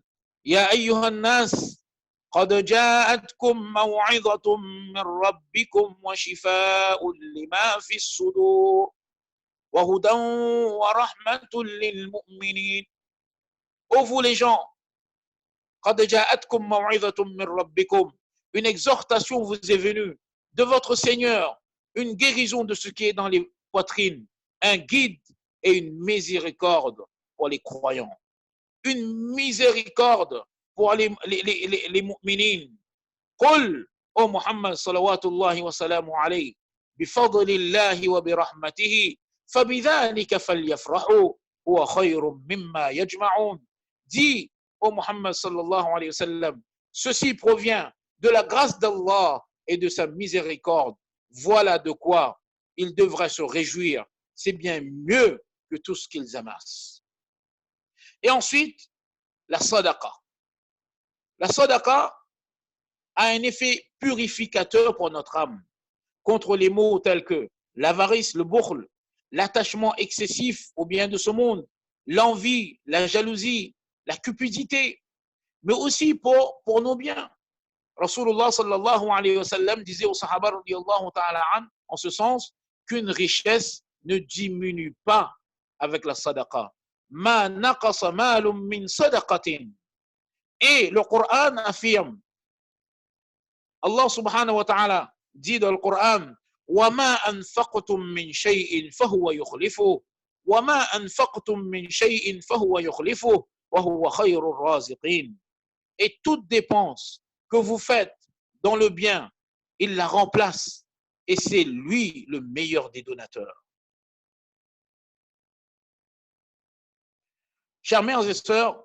Ya ayyuhan nas, قد جاءتكم موعظة من ربكم وشفاء لما في الصدور وهدى ورحمة للمؤمنين. Ô vous les gens, قد جاءتكم موعظة من ربكم, une exhortation vous est venue de votre Seigneur, une guérison de ce qui est dans les poitrines, un guide et une miséricorde pour les croyants. Une miséricorde pour les mu'minines. قل, ô Muhammad salawatullahi wa salamu alayhi, بفضل الله وبرحمته فبذلك فليفرحوا هو خير مما يجمعون. Dis, ô Muhammad sallallahu alayhi wa sallam, ceci provient de la grâce d'Allah et de sa miséricorde. Voilà de quoi ils devraient se réjouir. C'est bien mieux que tout ce qu'ils amassent. Et ensuite, la sadaqa. La sadaqa a un effet purificateur pour notre âme contre les maux tels que l'avarice, le bukhl, l'attachement excessif au bien de ce monde, l'envie, la jalousie, la cupidité, mais aussi pour nos biens. Rasulullah sallallahu alayhi wa sallam disait aux sahaba radiyallahu ta'ala an, en ce sens, qu'une richesse ne diminue pas avec la sadaqa. Ma naqasa malum min sadaqatin. Et le Coran affirme, Allah subhanahu wa ta'ala dit dans le Coran, وَمَا أَنفَقْتُم مِّن شَيْءٍ فَهُوَ يُخْلِفُهُ وَمَا أَنفَقْتُم مِّن شَيْءٍ فَهُوَ يُخْلِفُهُ وَهُوَ خَيْرُ الرَّازِقِينَ. Et toute dépense que vous faites dans le bien, il la remplace et c'est lui le meilleur des donateurs. Chers mères et sœurs,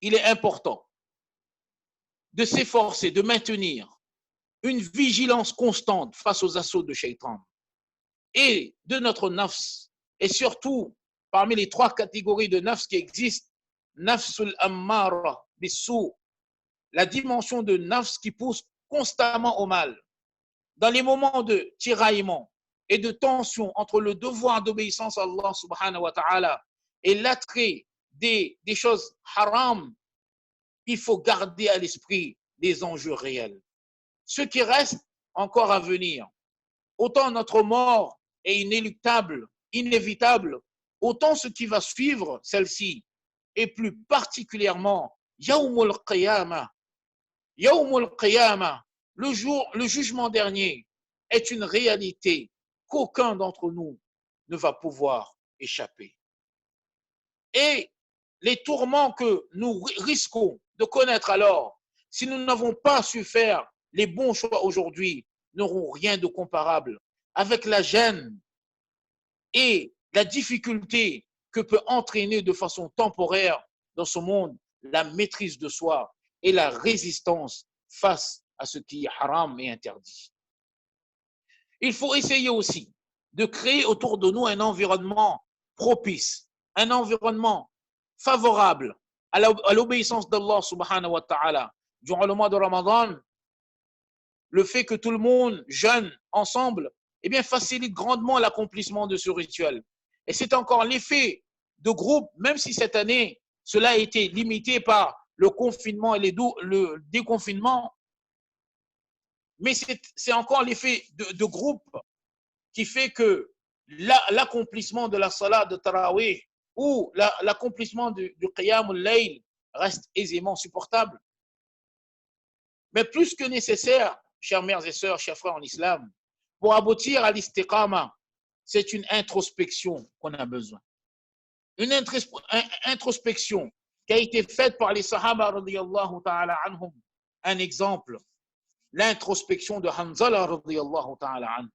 il est important de s'efforcer, de maintenir une vigilance constante face aux assauts de Shaitan et de notre nafs, et surtout parmi les trois catégories de nafs qui existent, nafsul ammara bissou, la dimension de nafs qui pousse constamment au mal. Dans les moments de tiraillement et de tension entre le devoir d'obéissance à Allah subhanahu wa ta'ala et l'attrait des choses haram, il faut garder à l'esprit les enjeux réels. Ce qui reste encore à venir, autant notre mort est inéluctable, inévitable, autant ce qui va suivre celle-ci, et plus particulièrement Yawmul Qiyamah. Yawmul Qiyamah, le jugement dernier, est une réalité qu'aucun d'entre nous ne va pouvoir échapper. Et les tourments que nous risquons de connaître alors, si nous n'avons pas su faire les bons choix aujourd'hui, n'auront rien de comparable avec la gêne et la difficulté que peut entraîner de façon temporaire dans ce monde la maîtrise de soi et la résistance face à ce qui est haram et interdit. Il faut essayer aussi de créer autour de nous un environnement propice, un environnement favorable à l'obéissance d'Allah subhanahu wa ta'ala. Durant le mois de Ramadan, le fait que tout le monde jeûne ensemble, eh bien, facilite grandement l'accomplissement de ce rituel. Et c'est encore l'effet de groupe, même si cette année, cela a été limité par le confinement et le déconfinement, mais c'est encore l'effet de groupe qui fait que l'accomplissement de la salat de Tarawih ou l'accomplissement du Qiyam al-Layl reste aisément supportable. Mais plus que nécessaire, chères mères et sœurs, chers frères en islam, pour aboutir à l'istiqama, c'est une introspection qu'on a besoin. Une introspection qui a été faite par les Sahaba radiyallahu ta'ala anhum. Un exemple, l'introspection de Hanzala radiyallahu ta'ala anhu.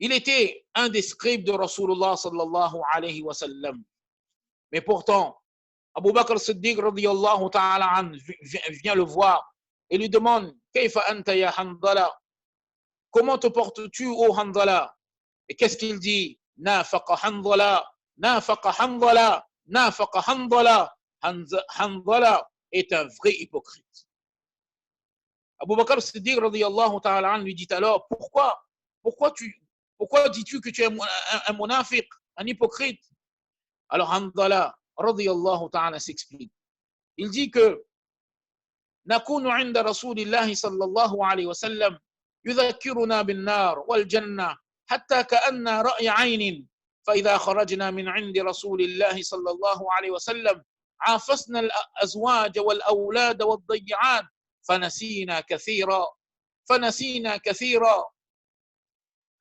Il était un des scribes de Rasulullah sallallahu alayhi wa sallam. Mais pourtant, Abu Bakr Siddiq radiyallahu ta'ala anhu vient le voir et lui demande Kayfa anta ya Hanzala? Comment te portes-tu, ô Hanzala? Et qu'est-ce qu'il dit? Nafaqa Hanzala, nafaqa Hanzala, nafaqa Hanzala. Hanzala est un vrai hypocrite. Abu Bakr Siddiq radiyallahu ta'ala anhu lui dit alors pourquoi dis-tu que tu es un munafiq, un hypocrite? Alors Hanzala radiyallahu ta'ala s'explique. Il dit que نكون عند رسول الله صلى الله عليه وسلم يذكرنا بالنار والجنة حتى كأن رأي عين فإذا خرجنا من عند رسول الله صلى الله عليه وسلم عافسنا الأزواج والأولاد والضيعات فنسينا كثيرا.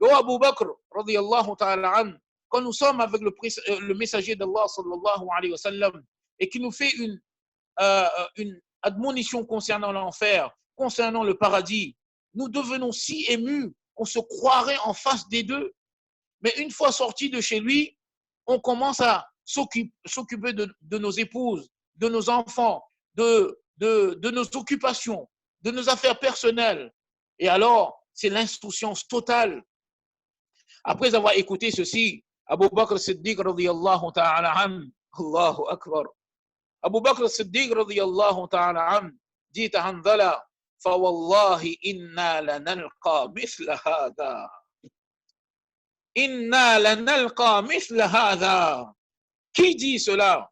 Abu Bakr radiyallahu ta'ala an, quand nous sommes avec le messager d'Allah sallallahu alayhi wa sallam et qui nous fait une admonition concernant l'enfer, concernant le paradis, nous devenons si émus qu'on se croirait en face des deux. Mais une fois sortis de chez lui, on commence à s'occuper de nos épouses, de nos enfants, de nos occupations, de nos affaires personnelles. Et alors, c'est l'insouciance totale. Après avoir écouté ceci, Abu Bakr Siddiq radiyallahu ta'ala an, Allahu Akbar. Abu Bakr Siddiq radiyallahu ta'ala an dit à Hanzala, فَوَاللَّهِ إِنَّا لَنَلْقَى مِثْلَ هَذَا. إِنَّا لَنَلْقَى مِثْلَ هَذَا. Qui dit cela?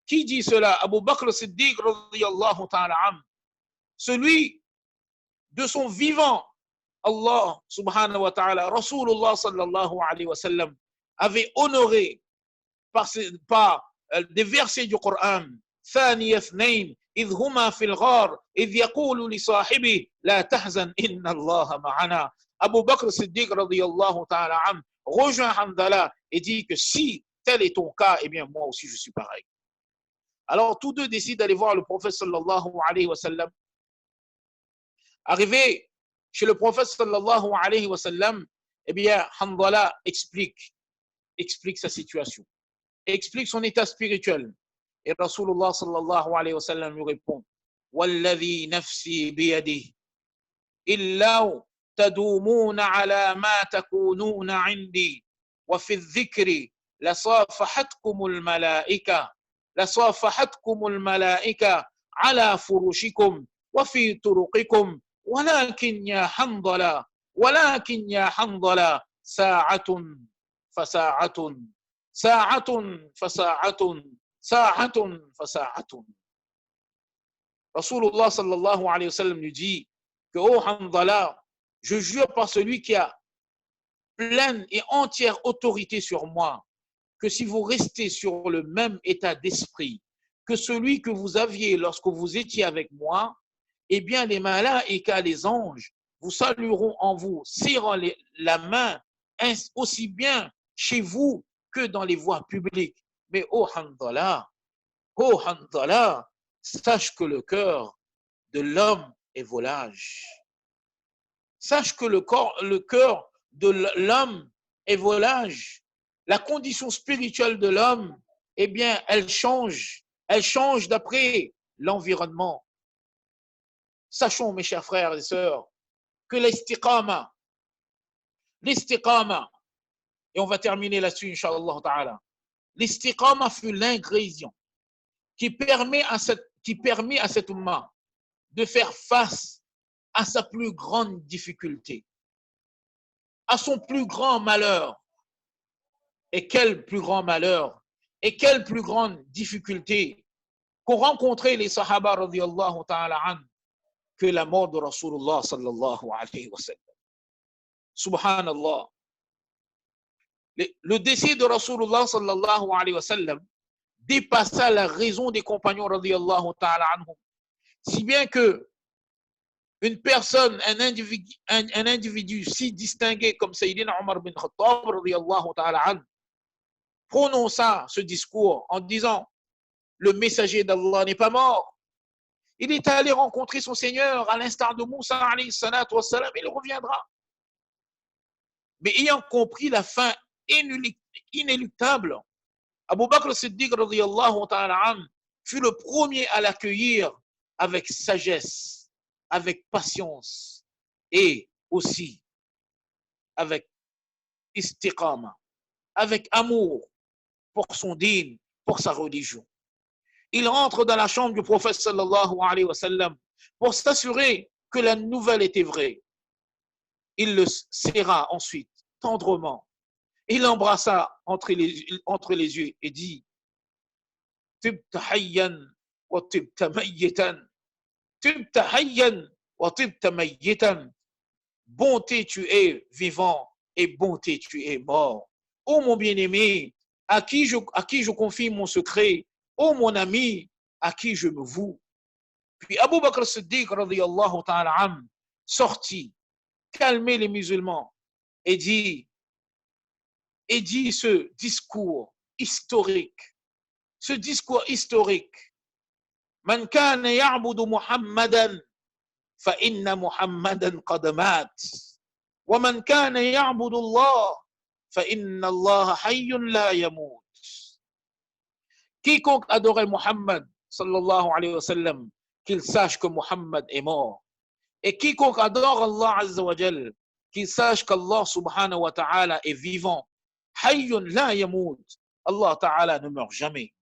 Qui dit cela? Abu Bakr Siddiq radiyallahu ta'ala an. Celui de son vivant, Allah subhanahu wa ta'ala, Rasulullah sallallahu alayhi wa sallam, avait honoré par des versets du Coran. ثاني اثنين إذ هما في الغار إذ يقول لصاحبه لا تحزن إن الله معنا. Abu Bakr Siddiq radiyallahu ta'ala an rejoint Hanzala et dit que si tel est ton cas, eh bien moi aussi je suis pareil. Alors tous deux décident d'aller voir le prophète sallallahu alayhi wa sallam. Arrivé chez le prophète sallallahu alayhi wa sallam, eh bien Hanzala explique sa situation, explique son état spirituel. Et Rasulullah sallallahu alayhi wa sallam lui répond Walladhi nafsi biyadihi illa tadumuna ala ma takununa indi wa fi dhikri lasafahatkumul malaika ala furushikum wa fi turuqikum walakin ya Hanzala sa'atun fasa'atun Sa'atun fasa'atun, sa'atun fasa'atun. Rasulullah sallallahu alayhi wa sallam lui dit que, oh Hanzala, je jure par celui qui a pleine et entière autorité sur moi, que si vous restez sur le même état d'esprit que celui que vous aviez lorsque vous étiez avec moi, eh bien les malaïkas, les anges, vous salueront en vous, serrant la main, aussi bien chez vous que dans les voies publiques. Mais oh Hanzala, sache que le cœur de l'homme est volage. Sache que le cœur de l'homme est volage. La condition spirituelle de l'homme, eh bien, elle change d'après l'environnement. Sachons, mes chers frères et sœurs, que l'istiqama, et on va terminer là-dessus, Inch'Allah ta'ala, l'istiqama fut l'ingrédient qui permet à cette umma de faire face à sa plus grande difficulté, à son plus grand malheur. Et quel plus grand malheur et quelle plus grande difficulté qu'ont rencontré les Sahaba radiyallahu ta'ala an que la mort de Rasulullah sallallahu alayhi wa sallam. Subhanallah. Le décès de Rasulullah sallallahu alayhi wa sallam dépassa la raison des compagnons radiyallahu ta'ala anhum. Si bien que une personne, un individu si distingué comme Sayyidina Omar bin Khattab radiyallahu ta'ala anhu, prononça ce discours en disant: le messager d'Allah n'est pas mort. Il est allé rencontrer son Seigneur à l'instar de Moussa alayhi salatu wassalam, il reviendra. Mais ayant compris la fin inéluctable, Abu Bakr Siddiq radiyallahu ta'ala anhu fut le premier à l'accueillir avec sagesse, avec patience et aussi avec istiqama, avec amour pour son dîn, pour sa religion. Il rentre dans la chambre du prophète sallallahu alayhi wa sallam pour s'assurer que la nouvelle était vraie. Il le serra ensuite tendrement. Il l'embrassa entre les yeux et dit: Tibta hayyan wa tibta mayyitan. Tibta hayyan wa tibta mayyitan. Bonté tu es vivant et bonté tu es mort. Ô mon bien-aimé, à qui je confie mon secret, ô mon ami, à qui je me voue. Puis Abu Bakr Siddiq radiyallahu ta'ala anhu sortit, calmer les musulmans et dit ce discours historique. Man kana ya'budu Muhammadan fa inna Muhammadan qad mat. Wa man kana ya'budu Allah fa inna Allah hayyun la yamut. Quiconque adorait Muhammad sallallahu alayhi wa sallam, qu'il sache que Muhammad est mort. Et quiconque adore Allah azza wa jal, qu'il sache qu'Allah subhanahu wa ta'ala est vivant. Hayyun la yamut. Allah ta'ala ne meurt jamais.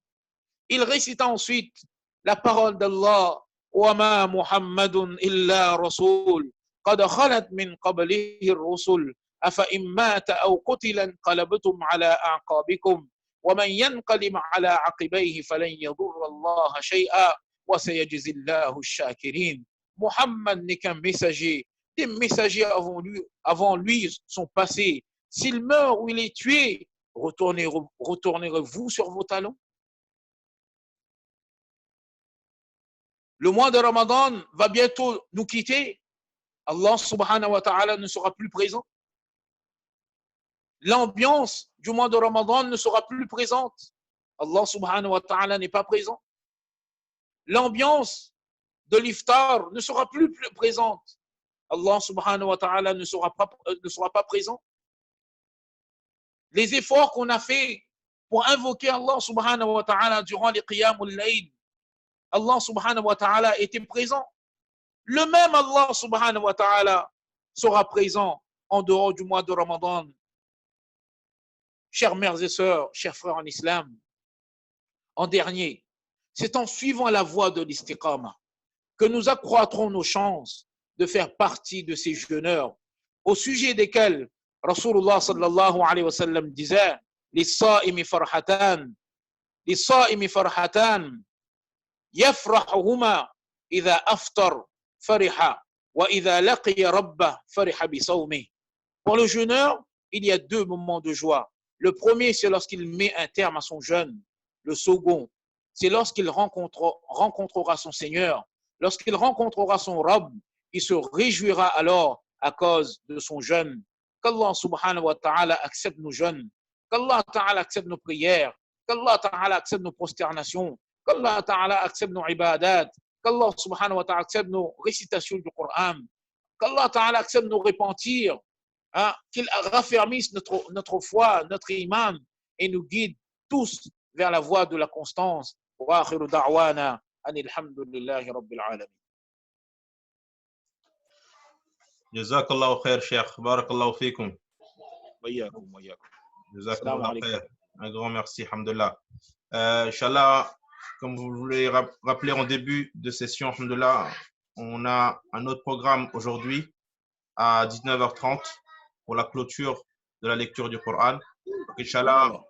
Il récita ensuite la parole d'Allah: Wa ma Muhammadun illa rasul qad khalat min qablihi ar-rusul afa in mata aw qutila inqalabtum ala a'qabikum wa man yanqalim ala aqibayhi falan yadurra Allah shay'a wa sayajzi Allahu ash-shakirin. Muhammad n'est qu'un messager. Des messagers avant lui sont passés. S'il meurt ou il est tué, retournerez-vous sur vos talons? Le mois de Ramadan va bientôt nous quitter. Allah subhanahu wa ta'ala ne sera plus présent. L'ambiance du mois de Ramadan ne sera plus présente. Allah subhanahu wa ta'ala n'est pas présent. L'ambiance de l'iftar ne sera plus présente. Allah subhanahu wa ta'ala ne sera pas présent. Les efforts qu'on a fait pour invoquer Allah subhanahu wa ta'ala durant les qiyamul layl, Allah subhanahu wa ta'ala était présent. Le même Allah subhanahu wa ta'ala sera présent en dehors du mois de Ramadan. Chères mères et sœurs, chers frères en islam, en dernier, c'est en suivant la voie de l'istiqama que nous accroîtrons nos chances de faire partie de ces jeûneurs au sujet desquels Rasulullah sallallahu alayhi wa sallam disait: للصائم فرحتان للصائم فرحتان يفرحهما إذا أفطر فرح وإذا لقي ربه فرح بصومه. Pour le jeûneur, il y a deux moments de joie. Le premier, c'est lorsqu'il met un terme à son jeûne. Le second, c'est lorsqu'il rencontrera son Seigneur. Lorsqu'il rencontrera son Rabb, il se réjouira alors à cause de son jeûne. Qu'Allah subhanahu wa ta'ala accepte nos jeûnes. Qu'Allah ta'ala accepte nos prières. Qu'Allah ta'ala accepte nos prosternations. Qu'Allah ta'ala accepte nos ibadat. Qu'Allah subhanahu wa ta'ala accepte nos récitations du Coran. Qu'Allah ta'ala accepte nos repentirs. Hein, qu'il raffermisse notre foi, notre iman et nous guide tous vers la voie de la constance. Wa akhiru da'wana anil hamdulillahi rabbil alamin. Jazakallahu khair, Cheikh. Barakallahu fikum. Wa iyyakum, wa iyyakum. Jazakallahu khair. Un grand merci, alhamdulillah. Inch'Allah, comme vous voulez rappeler en début de session, alhamdulillah, on a un autre programme aujourd'hui à 19h30 pour la clôture de la lecture du Coran. Donc, Inch'Allah,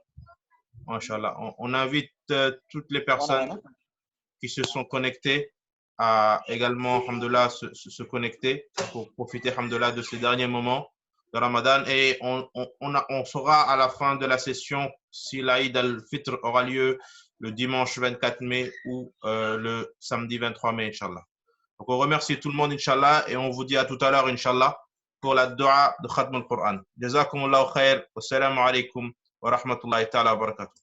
on invite toutes les personnes qui se sont connectées à également, alhamdulillah, se connecter pour profiter, alhamdulillah, de ces derniers moments de Ramadan. Et on saura à la fin de la session si l'Aïd al-Fitr aura lieu le dimanche 24 mai ou le samedi 23 mai, Inch'Allah. Donc, on remercie tout le monde, Inch'Allah, et on vous dit à tout à l'heure, Inch'Allah, pour la dua de Khatm al-Quran. Jazakumullahu khair. Wassalamu alaikum wa rahmatullahi ta'ala wa barakatuh.